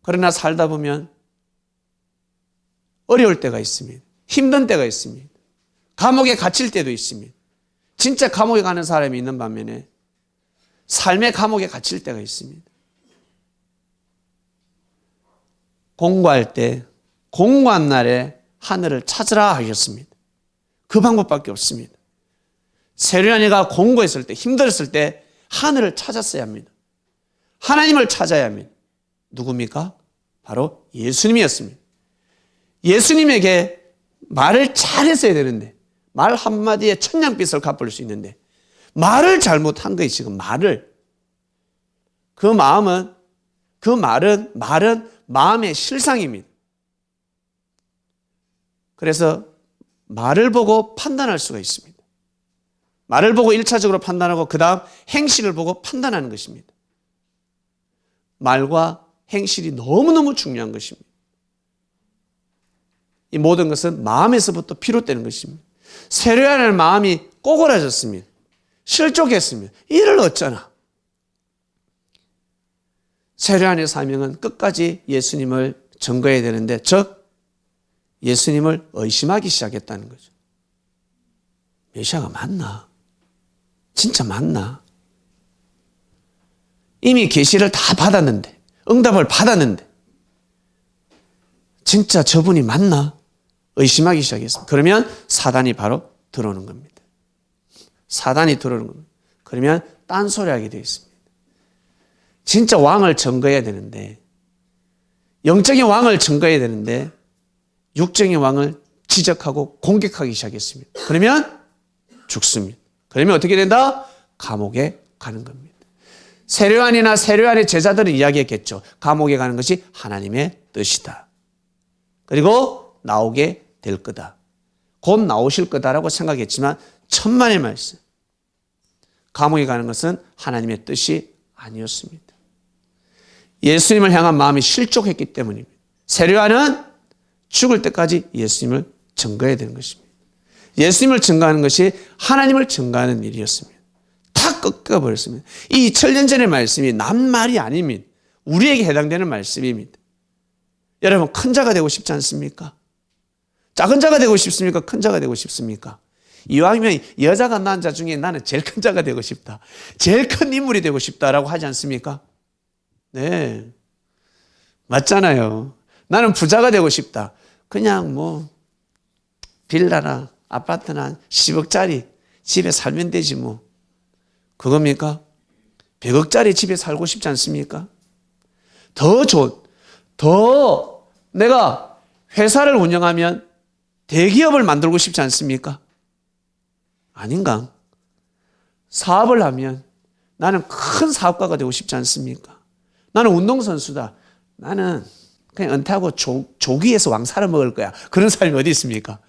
그러나 살다 보면 어려울 때가 있습니다. 힘든 때가 있습니다. 감옥에 갇힐 때도 있습니다. 진짜 감옥에 가는 사람이 있는 반면에 삶의 감옥에 갇힐 때가 있습니다. 공고할 때 공고한 날에 하늘을 찾으라 하셨습니다. 그 방법밖에 없습니다. 세례요한이가 공고했을 때 힘들었을 때 하늘을 찾았어야 합니다. 하나님을 찾아야 합니다. 누굽니까? 바로 예수님이었습니다. 예수님에게 말을 잘했어야 되는데 말 한마디에 천냥빚을 갚을 수 있는데 말을 잘못한 거예요. 지금 말을. 그 말은 마음의 실상입니다. 그래서 말을 보고 판단할 수가 있습니다. 말을 보고 1차적으로 판단하고 그 다음 행실을 보고 판단하는 것입니다. 말과 행실이 너무너무 중요한 것입니다. 이 모든 것은 마음에서부터 비롯되는 것입니다. 세례요한의 마음이 꼬그라졌습니다. 실족했습니다. 이를 어쩌나. 세례요한의 사명은 끝까지 예수님을 증거해야 되는데 즉 예수님을 의심하기 시작했다는 거죠. 메시아가 맞나? 진짜 맞나? 이미 계시를 다 받았는데 응답을 받았는데 진짜 저분이 맞나? 의심하기 시작했습니다. 그러면 사단이 바로 들어오는 겁니다. 사단이 들어오는 겁니다. 그러면 딴소리하게 되어 있습니다. 진짜 왕을 증거해야 되는데 영적인 왕을 증거해야 되는데 육적인 왕을 지적하고 공격하기 시작했습니다. 그러면 죽습니다. 그러면 어떻게 된다? 감옥에 가는 겁니다. 세례요한이나 세례요한의 제자들은 이야기했겠죠. 감옥에 가는 것이 하나님의 뜻이다. 그리고 나오게 될 거다. 곧 나오실 거다라고 생각했지만 천만의 말씀. 감옥에 가는 것은 하나님의 뜻이 아니었습니다. 예수님을 향한 마음이 실족했기 때문입니다. 세례요한은 죽을 때까지 예수님을 증거해야 되는 것입니다. 예수님을 증거하는 것이 하나님을 증거하는 일이었습니다. 다 꺾어버렸습니다. 이 2000년 전의 말씀이 남 말이 아닙니다. 우리에게 해당되는 말씀입니다. 여러분 큰 자가 되고 싶지 않습니까? 작은 자가 되고 싶습니까? 큰 자가 되고 싶습니까? 이왕이면 여자가 낳은 자 중에 나는 제일 큰 자가 되고 싶다. 제일 큰 인물이 되고 싶다라고 하지 않습니까? 네, 맞잖아요. 나는 부자가 되고 싶다. 그냥 뭐 빌라나 아파트나 10억짜리 집에 살면 되지 뭐. 그겁니까? 100억짜리 집에 살고 싶지 않습니까? 더 내가 회사를 운영하면 대기업을 만들고 싶지 않습니까? 아닌가? 사업을 하면 나는 큰 사업가가 되고 싶지 않습니까? 나는 운동선수다. 나는 그냥 은퇴하고 조기에서 왕사를 먹을 거야. 그런 사람이 어디 있습니까?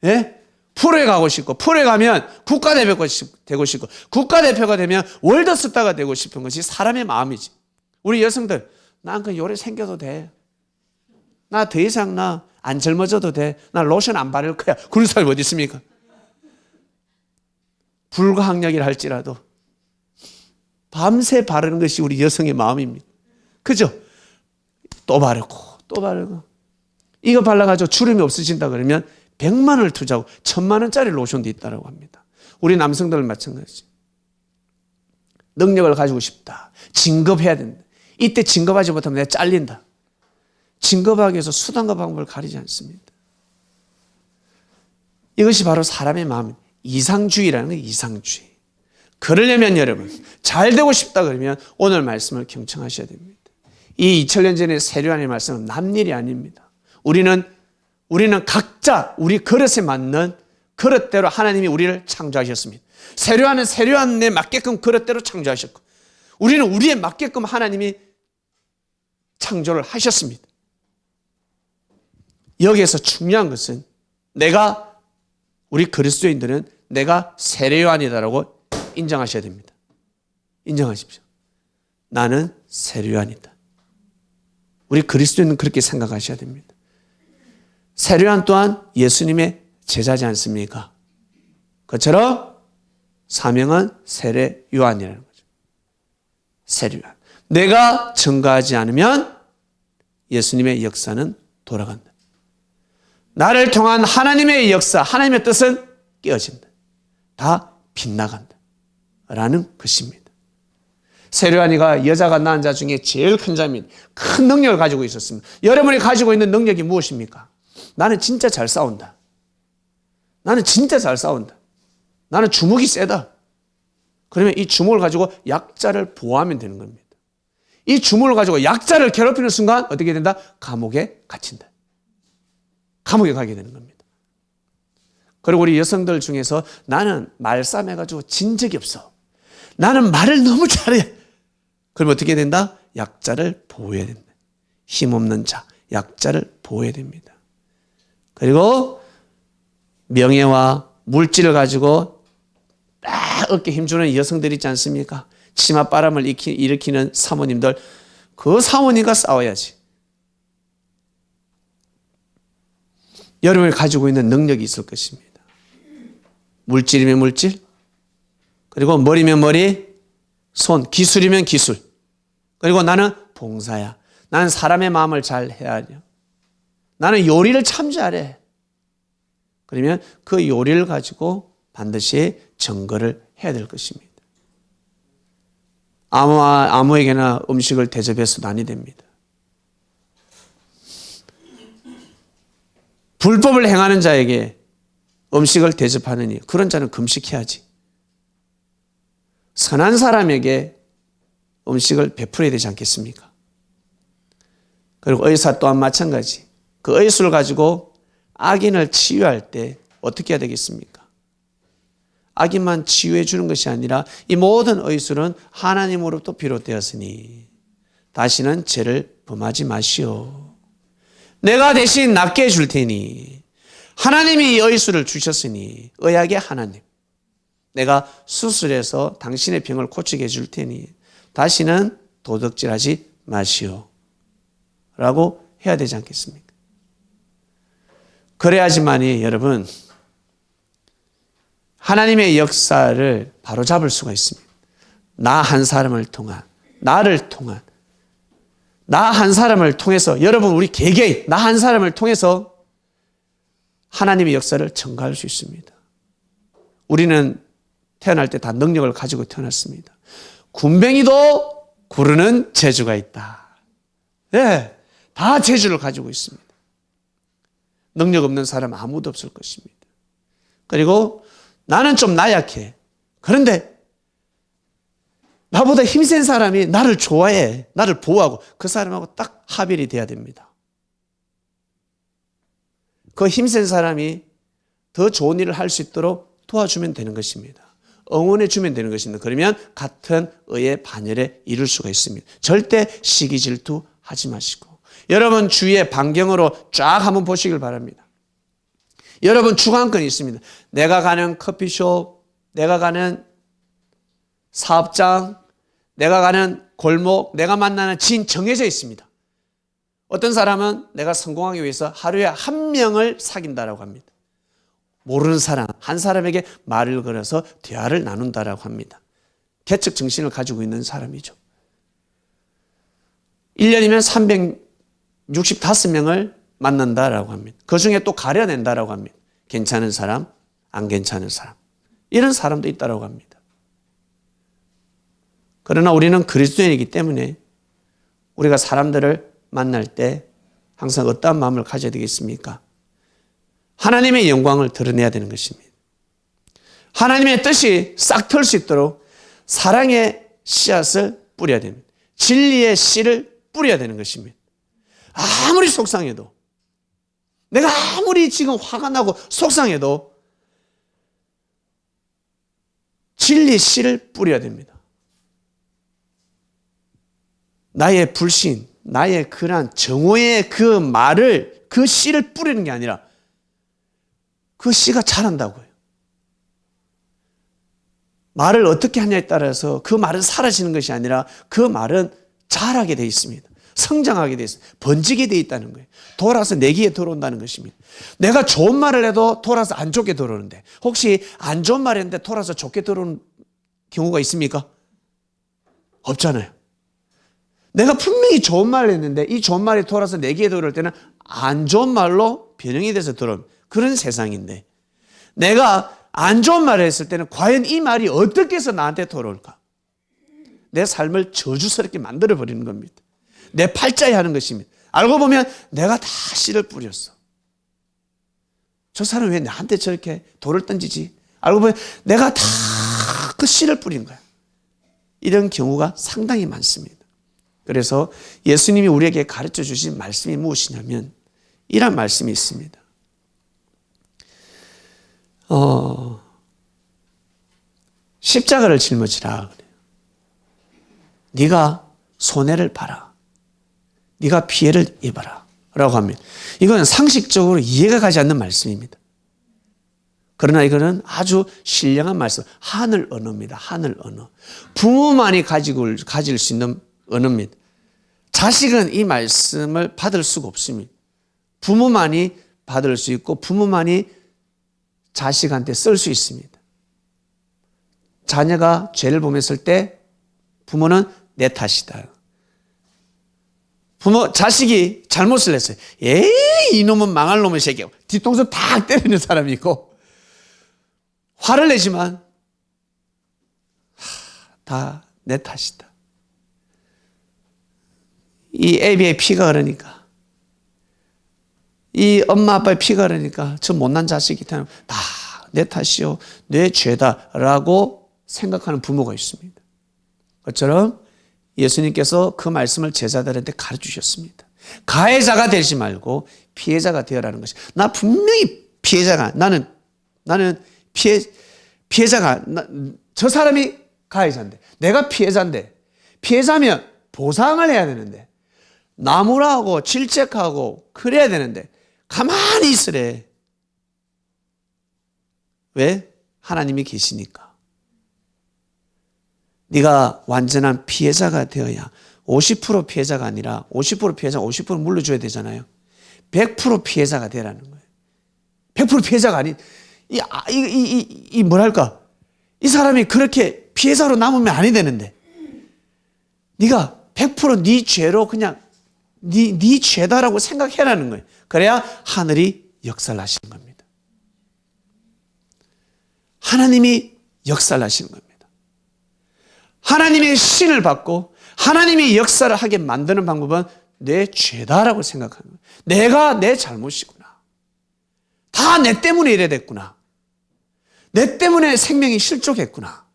예? 프로에 가고 싶고, 프로에 가면 국가대표가 되고 싶고, 국가대표가 되면 월드스타가 되고 싶은 것이 사람의 마음이지. 우리 여성들, 난 그냥 요래 생겨도 돼. 나 더 이상 나 안 젊어져도 돼. 나 로션 안 바를 거야. 그런 사람이 어디 있습니까? 불가항력이라 할지라도 밤새 바르는 것이 우리 여성의 마음입니다. 그죠? 또 바르고 또 바르고 이거 발라가지고 주름이 없어진다 그러면 100만 원을 투자하고 1000만 원짜리 로션도 있다고 합니다. 우리 남성들은 마찬가지. 능력을 가지고 싶다. 진급해야 된다. 이때 진급하지 못하면 내가 잘린다. 진급하기 위해서 수단과 방법을 가리지 않습니다. 이것이 바로 사람의 마음입니다. 이상주의라는 거예요. 이상주의. 그러려면 여러분 잘 되고 싶다 그러면 오늘 말씀을 경청하셔야 됩니다. 이 2000년 전의 세례요한의 말씀은 남일이 아닙니다. 우리는 각자 우리 그릇에 맞는 그릇대로 하나님이 우리를 창조하셨습니다. 세례요한은 세례요한에 맞게끔 그릇대로 창조하셨고 우리는 우리에 맞게끔 하나님이 창조를 하셨습니다. 여기에서 중요한 것은 우리 그리스도인들은 내가 세례요한이다라고 인정하셔야 됩니다. 인정하십시오. 나는 세례요한이다. 우리 그리스도인은 그렇게 생각하셔야 됩니다. 세례요한 또한 예수님의 제자지 않습니까? 그처럼 사명은 세례요한이라는 거죠. 세례요한. 내가 증거하지 않으면 예수님의 역사는 돌아간다. 나를 통한 하나님의 역사, 하나님의 뜻은 깨어진다. 다 빗나간다. 라는 것입니다. 세례요한이가 여자가 낳은 자 중에 제일 큰 자입니다. 큰 능력을 가지고 있었습니다. 여러분이 가지고 있는 능력이 무엇입니까? 나는 진짜 잘 싸운다. 나는 진짜 잘 싸운다. 나는 주먹이 세다. 그러면 이 주먹을 가지고 약자를 보호하면 되는 겁니다. 이 주먹을 가지고 약자를 괴롭히는 순간 어떻게 된다? 감옥에 갇힌다. 감옥에 가게 되는 겁니다. 그리고 우리 여성들 중에서 나는 말싸움해가지고 진 적이 없어. 나는 말을 너무 잘해. 그럼 어떻게 된다? 약자를 보호해야 된다. 힘없는 자, 약자를 보호해야 됩니다. 그리고 명예와 물질을 가지고 딱 어깨 힘주는 여성들 있지 않습니까? 치맛바람을 일으키는 사모님들, 그 사모님과 싸워야지. 여러분이 가지고 있는 능력이 있을 것입니다. 물질이면 물질, 그리고 머리면 머리, 손, 기술이면 기술. 그리고 나는 봉사야. 나는 사람의 마음을 잘 헤아려. 나는 요리를 참 잘해. 그러면 그 요리를 가지고 반드시 증거를 해야 될 것입니다. 아무에게나 음식을 대접해서도 아니 됩니다. 불법을 행하는 자에게 음식을 대접하느니 그런 자는 금식해야지. 선한 사람에게 음식을 베풀어야 되지 않겠습니까? 그리고 의사 또한 마찬가지. 그 의술을 가지고 악인을 치유할 때 어떻게 해야 되겠습니까? 악인만 치유해 주는 것이 아니라 이 모든 의술은 하나님으로부터 비롯되었으니 다시는 죄를 범하지 마시오. 내가 대신 낫게 해줄 테니 하나님이 이 의술을 주셨으니 의학의 하나님, 내가 수술해서 당신의 병을 고치게 해줄 테니 다시는 도둑질하지 마시오 라고 해야 되지 않겠습니까? 그래야지만이 여러분 하나님의 역사를 바로잡을 수가 있습니다. 나 한 사람을 통한, 나를 통한, 나 한 사람을 통해서, 여러분 우리 개개인 나 한 사람을 통해서 하나님의 역사를 증가할 수 있습니다. 우리는 태어날 때 다 능력을 가지고 태어났습니다. 군뱅이도 구르는 재주가 있다. 네, 다 재주를 가지고 있습니다. 능력 없는 사람 아무도 없을 것입니다. 그리고 나는 좀 나약해. 그런데 나보다 힘센 사람이 나를 좋아해, 나를 보호하고 그 사람하고 딱 합일이 돼야 됩니다. 그 힘센 사람이 더 좋은 일을 할 수 있도록 도와주면 되는 것입니다. 응원해 주면 되는 것입니다. 그러면 같은 의의 반열에 이룰 수가 있습니다. 절대 시기 질투 하지 마시고 여러분 주위의 반경으로 쫙 한번 보시길 바랍니다. 여러분 주관권이 있습니다. 내가 가는 커피숍, 내가 가는 사업장, 내가 가는 골목, 내가 만나는 지인 정해져 있습니다. 어떤 사람은 내가 성공하기 위해서 하루에 1명을 사귄다라고 합니다. 모르는 사람, 한 사람에게 말을 걸어서 대화를 나눈다라고 합니다. 개척 정신을 가지고 있는 사람이죠. 1년이면 365명을 만난다라고 합니다. 그 중에 또 가려낸다라고 합니다. 괜찮은 사람, 안 괜찮은 사람. 이런 사람도 있다라고 합니다. 그러나 우리는 그리스도인이기 때문에 우리가 사람들을 만날 때 항상 어떠한 마음을 가져야 되겠습니까? 하나님의 영광을 드러내야 되는 것입니다. 하나님의 뜻이 싹 틀 수 있도록 사랑의 씨앗을 뿌려야 됩니다. 진리의 씨를 뿌려야 되는 것입니다. 아무리 속상해도, 내가 아무리 지금 화가 나고 속상해도 진리 씨를 뿌려야 됩니다. 나의 불신, 나의 그러한 정오의 그 말을, 그 씨를 뿌리는 게 아니라 그 씨가 자란다고요. 말을 어떻게 하냐에 따라서 그 말은 사라지는 것이 아니라 그 말은 자라게 되어 있습니다. 성장하게 되어 있습니다. 번지게 되어 있다는 거예요. 돌아서 내기에 들어온다는 것입니다. 내가 좋은 말을 해도 돌아서 안 좋게 들어오는데, 혹시 안 좋은 말을 했는데 돌아서 좋게 들어오는 경우가 있습니까? 없잖아요. 내가 분명히 좋은 말을 했는데 이 좋은 말이 돌아서 내기에 들어올 때는 안 좋은 말로 변형이 돼서 들어오는 그런 세상인데, 내가 안 좋은 말을 했을 때는 과연 이 말이 어떻게 해서 나한테 돌아올까? 내 삶을 저주스럽게 만들어버리는 겁니다. 내 팔자에 하는 것입니다. 알고 보면 내가 다 씨를 뿌렸어. 저 사람은 왜 나한테 저렇게 돌을 던지지? 알고 보면 내가 다 그 씨를 뿌린 거야. 이런 경우가 상당히 많습니다. 그래서 예수님이 우리에게 가르쳐 주신 말씀이 무엇이냐면 이런 말씀이 있습니다. 십자가를 짊어지라 그래요. 네가 손해를 봐라. 네가 피해를 입어라 라고 합니다. 이건 상식적으로 이해가 가지 않는 말씀입니다. 그러나 이거는 아주 신령한 말씀, 하늘 언어입니다. 하늘 언어. 부모만이 가질 수 있는 언어입니다. 자식은 이 말씀을 받을 수가 없습니다. 부모만이 받을 수 있고 부모만이 자식한테 쓸 수 있습니다. 자녀가 죄를 범했을 때 부모는 내 탓이다. 자식이 잘못을 했어요. 에이, 이놈은 망할 놈의 새끼야. 뒤통수 탁 때리는 사람이 있고, 화를 내지만 다 내 탓이다. 이 애비의 피가 흐르니까, 이 엄마 아빠의 피가 흐르니까 저 못난 자식이 다 내 탓이요, 내 죄다라고 생각하는 부모가 있습니다. 그것처럼 예수님께서 그 말씀을 제자들한테 가르치셨습니다. 가해자가 되지 말고 피해자가 되어라는 것이. 나 분명히 피해자가, 나는 피해자가, 저 사람이 가해자인데, 내가 피해자인데, 피해자면 보상을 해야 되는데, 나무라고 질책하고 그래야 되는데 가만히 있으래. 왜? 하나님이 계시니까. 네가 완전한 피해자가 되어야 50% 피해자가 아니라 50% 피해자 50% 물려줘야 되잖아요. 100% 피해자가 되라는 거예요. 100% 피해자가 아닌 뭐랄까, 이 사람이 그렇게 피해자로 남으면 아니 되는데 네가 100% 네 죄로 그냥 네 죄다라고 생각해라는 거예요. 그래야 하늘이 역사를 하시는 겁니다. 하나님이 역사를 하시는 겁니다. 하나님의 신을 받고 하나님이 역사를 하게 만드는 방법은 내 죄다라고 생각하는 거예요. 내가 내 잘못이구나. 다 내 때문에 이래 됐구나. 내 때문에 생명이 실족했구나.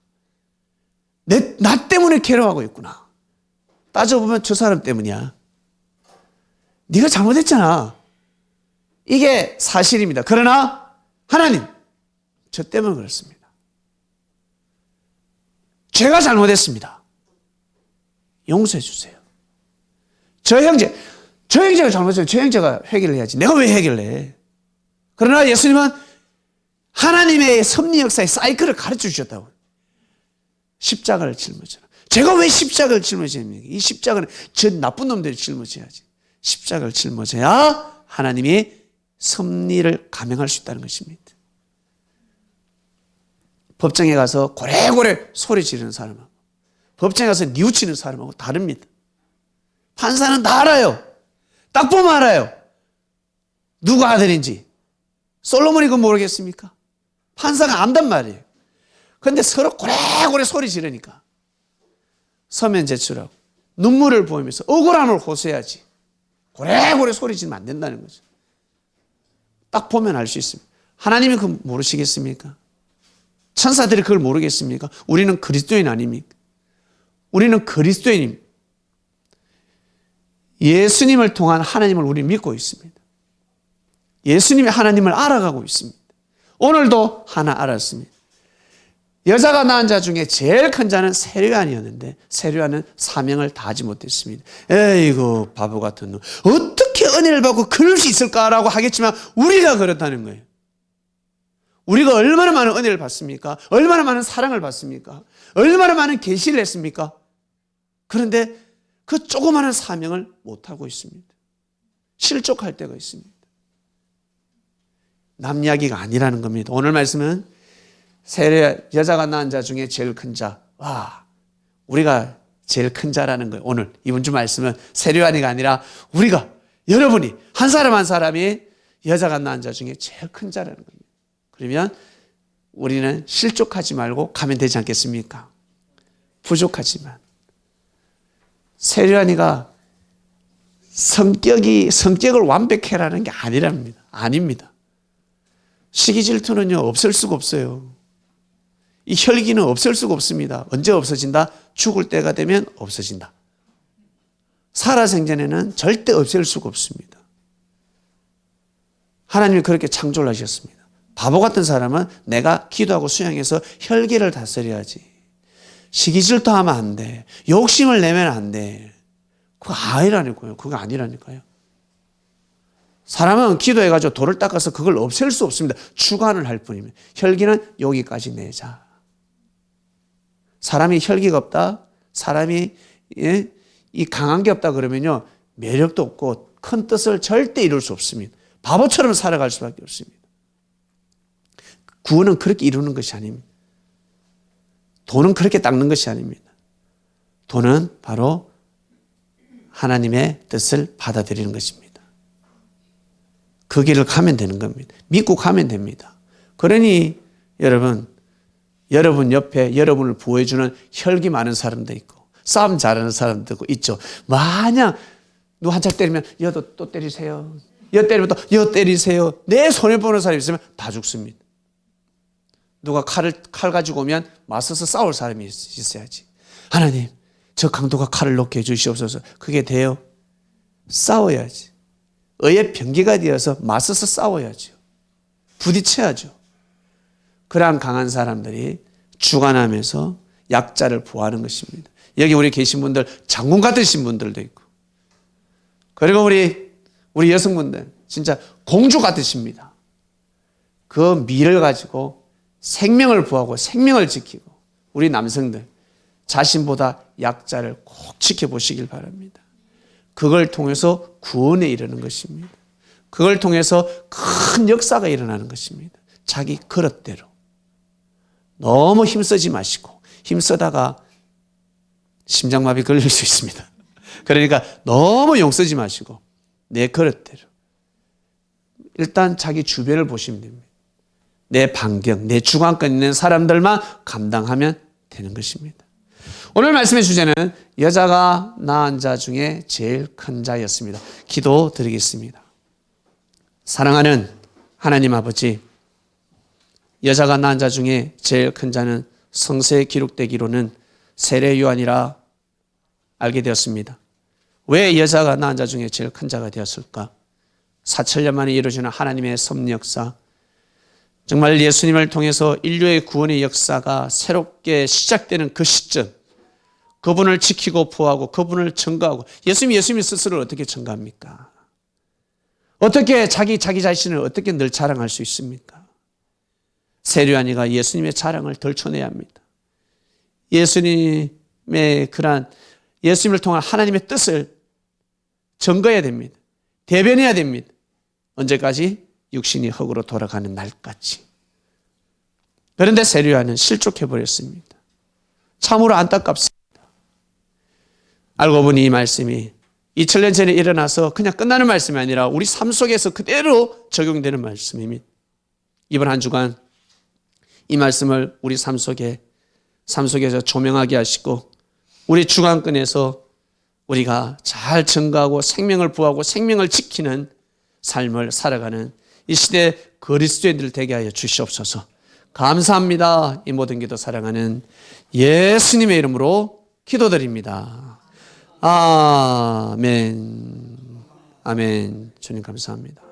나 때문에 괴로워하고 있구나. 따져보면 저 사람 때문이야. 네가 잘못했잖아. 이게 사실입니다. 그러나 하나님, 저 때문에 그렇습니다. 제가 잘못했습니다. 용서해 주세요. 저 형제가 잘못했어요. 저 형제가 회개를 해야지. 내가 왜 회개를 해? 그러나 예수님은 하나님의 섭리 역사의 사이클을 가르쳐 주셨다고. 십자가를 짊어져라. 제가 왜 십자가를 짊어집니까? 이 십자가는 저 나쁜 놈들이 짊어져야지. 십자가를 짊어져야 하나님이 섭리를 감행할 수 있다는 것입니다. 법정에 가서 고래고래 소리 지르는 사람하고 법정에 가서 뉘우치는 사람하고 다릅니다. 판사는 다 알아요. 딱 보면 알아요. 누가 아들인지. 솔로몬이 그거 모르겠습니까? 판사가 안단 말이에요. 그런데 서로 고래고래 소리 지르니까 서면 제출하고 눈물을 보이면서 억울함을 호소해야지. 고래고래 소리 지르면 안 된다는 거죠. 딱 보면 알 수 있습니다. 하나님이 그거 모르시겠습니까? 천사들이 그걸 모르겠습니까? 우리는 그리스도인 아닙니까? 우리는 그리스도인입니다. 예수님을 통한 하나님을 우리 믿고 있습니다. 예수님의 하나님을 알아가고 있습니다. 오늘도 하나 알았습니다. 여자가 낳은 자 중에 제일 큰 자는 세례요한이었는데 세례요한은 사명을 다하지 못했습니다. 에이구 바보 같은 놈, 어떻게 은혜를 받고 그럴 수 있을까라고 하겠지만 우리가 그렇다는 거예요. 우리가 얼마나 많은 은혜를 받습니까? 얼마나 많은 사랑을 받습니까? 얼마나 많은 계시를 했습니까? 그런데 그 조그마한 사명을 못하고 있습니다. 실족할 때가 있습니다. 남 이야기가 아니라는 겁니다. 오늘 말씀은 여자가 낳은 자 중에 제일 큰 자. 와, 우리가 제일 큰 자라는 거예요. 오늘 이번 주 말씀은 세례요한이가 아니라 우리가, 여러분이 한 사람 한 사람이 여자가 낳은 자 중에 제일 큰 자라는 겁니다. 그러면 우리는 실족하지 말고 가면 되지 않겠습니까? 부족하지만 세례요한이가 성격을 완벽해라는 게 아니랍니다. 아닙니다. 시기 질투는요 없을 수가 없어요. 이 혈기는 없을 수가 없습니다. 언제 없어진다? 죽을 때가 되면 없어진다. 살아생전에는 절대 없앨 수가 없습니다. 하나님이 그렇게 창조를 하셨습니다. 바보 같은 사람은 내가 기도하고 수양해서 혈기를 다스려야지. 시기 질투하면 안 돼. 욕심을 내면 안 돼. 그거 아니라니까요. 그거 아니라니까요. 사람은 기도해가지고 돌을 닦아서 그걸 없앨 수 없습니다. 주관을 할 뿐입니다. 혈기는 여기까지 내자. 사람이 혈기가 없다, 사람이 이 강한 게 없다 그러면요 매력도 없고 큰 뜻을 절대 이룰 수 없습니다. 바보처럼 살아갈 수밖에 없습니다. 구원은 그렇게 이루는 것이 아닙니다. 돈은 그렇게 닦는 것이 아닙니다. 돈은 바로 하나님의 뜻을 받아들이는 것입니다. 그 길을 가면 되는 겁니다. 믿고 가면 됩니다. 그러니 여러분 옆에 여러분을 보호해주는 혈기 많은 사람도 있고 싸움 잘하는 사람도 있죠. 마냥 누구 한 차 때리면 여도 또 때리세요. 여 때리면 또 여 때리세요. 내 손해보는 사람이 있으면 다 죽습니다. 누가 칼 가지고 오면 맞서서 싸울 사람이 있어야지. 하나님 저 강도가 칼을 놓게 해주시옵소서. 그게 돼요? 싸워야지. 의의 병기가 되어서 맞서서 싸워야죠. 부딪혀야죠. 그러한 강한 사람들이 주관하면서 약자를 보호하는 것입니다. 여기 우리 계신 분들 장군 같으신 분들도 있고, 그리고 우리 여성분들 진짜 공주 같으십니다. 그 미를 가지고 생명을 보호하고 생명을 지키고, 우리 남성들 자신보다 약자를 꼭 지켜보시길 바랍니다. 그걸 통해서 구원에 이르는 것입니다. 그걸 통해서 큰 역사가 일어나는 것입니다. 자기 그릇대로. 너무 힘쓰지 마시고, 힘쓰다가 심장마비 걸릴 수 있습니다. 그러니까 너무 용쓰지 마시고 내 그릇대로. 일단 자기 주변을 보시면 됩니다. 내 반경, 내 주관권 있는 사람들만 감당하면 되는 것입니다. 오늘 말씀의 주제는 여자가 낳은 자 중에 제일 큰 자였습니다. 기도 드리겠습니다. 사랑하는 하나님 아버지, 여자가 낳은 자 중에 제일 큰 자는 성서에 기록되기로는 세례요한이라 알게 되었습니다. 왜 여자가 낳은 자 중에 제일 큰 자가 되었을까? 4,000년 만에 이루어지는 하나님의 섭리 역사, 정말 예수님을 통해서 인류의 구원의 역사가 새롭게 시작되는 그 시점, 그분을 지키고 보호하고 그분을 증거하고, 예수님 스스로를 어떻게 증거합니까? 어떻게 자기 자신을 어떻게 늘 자랑할 수 있습니까? 세례요한이가 예수님의 자랑을 덜쳐내야 합니다. 예수님의 그러한 예수님을 통한 하나님의 뜻을 증거해야 됩니다. 대변해야 됩니다. 언제까지? 육신이 흙으로 돌아가는 날까지. 그런데 세례요한은 실족해버렸습니다. 참으로 안타깝습니다. 알고 보니 이 말씀이 2000년 전에 일어나서 그냥 끝나는 말씀이 아니라 우리 삶 속에서 그대로 적용되는 말씀입니다. 이번 한 주간 이 말씀을 우리 삶 속에서 조명하게 하시고, 우리 주관권에서 우리가 잘 증거하고 생명을 보호하고 생명을 지키는 삶을 살아가는 이 시대 그리스도인들 되게 하여 주시옵소서. 감사합니다. 이 모든 기도 사랑하는 예수님의 이름으로 기도드립니다. 아멘. 아멘. 주님 감사합니다.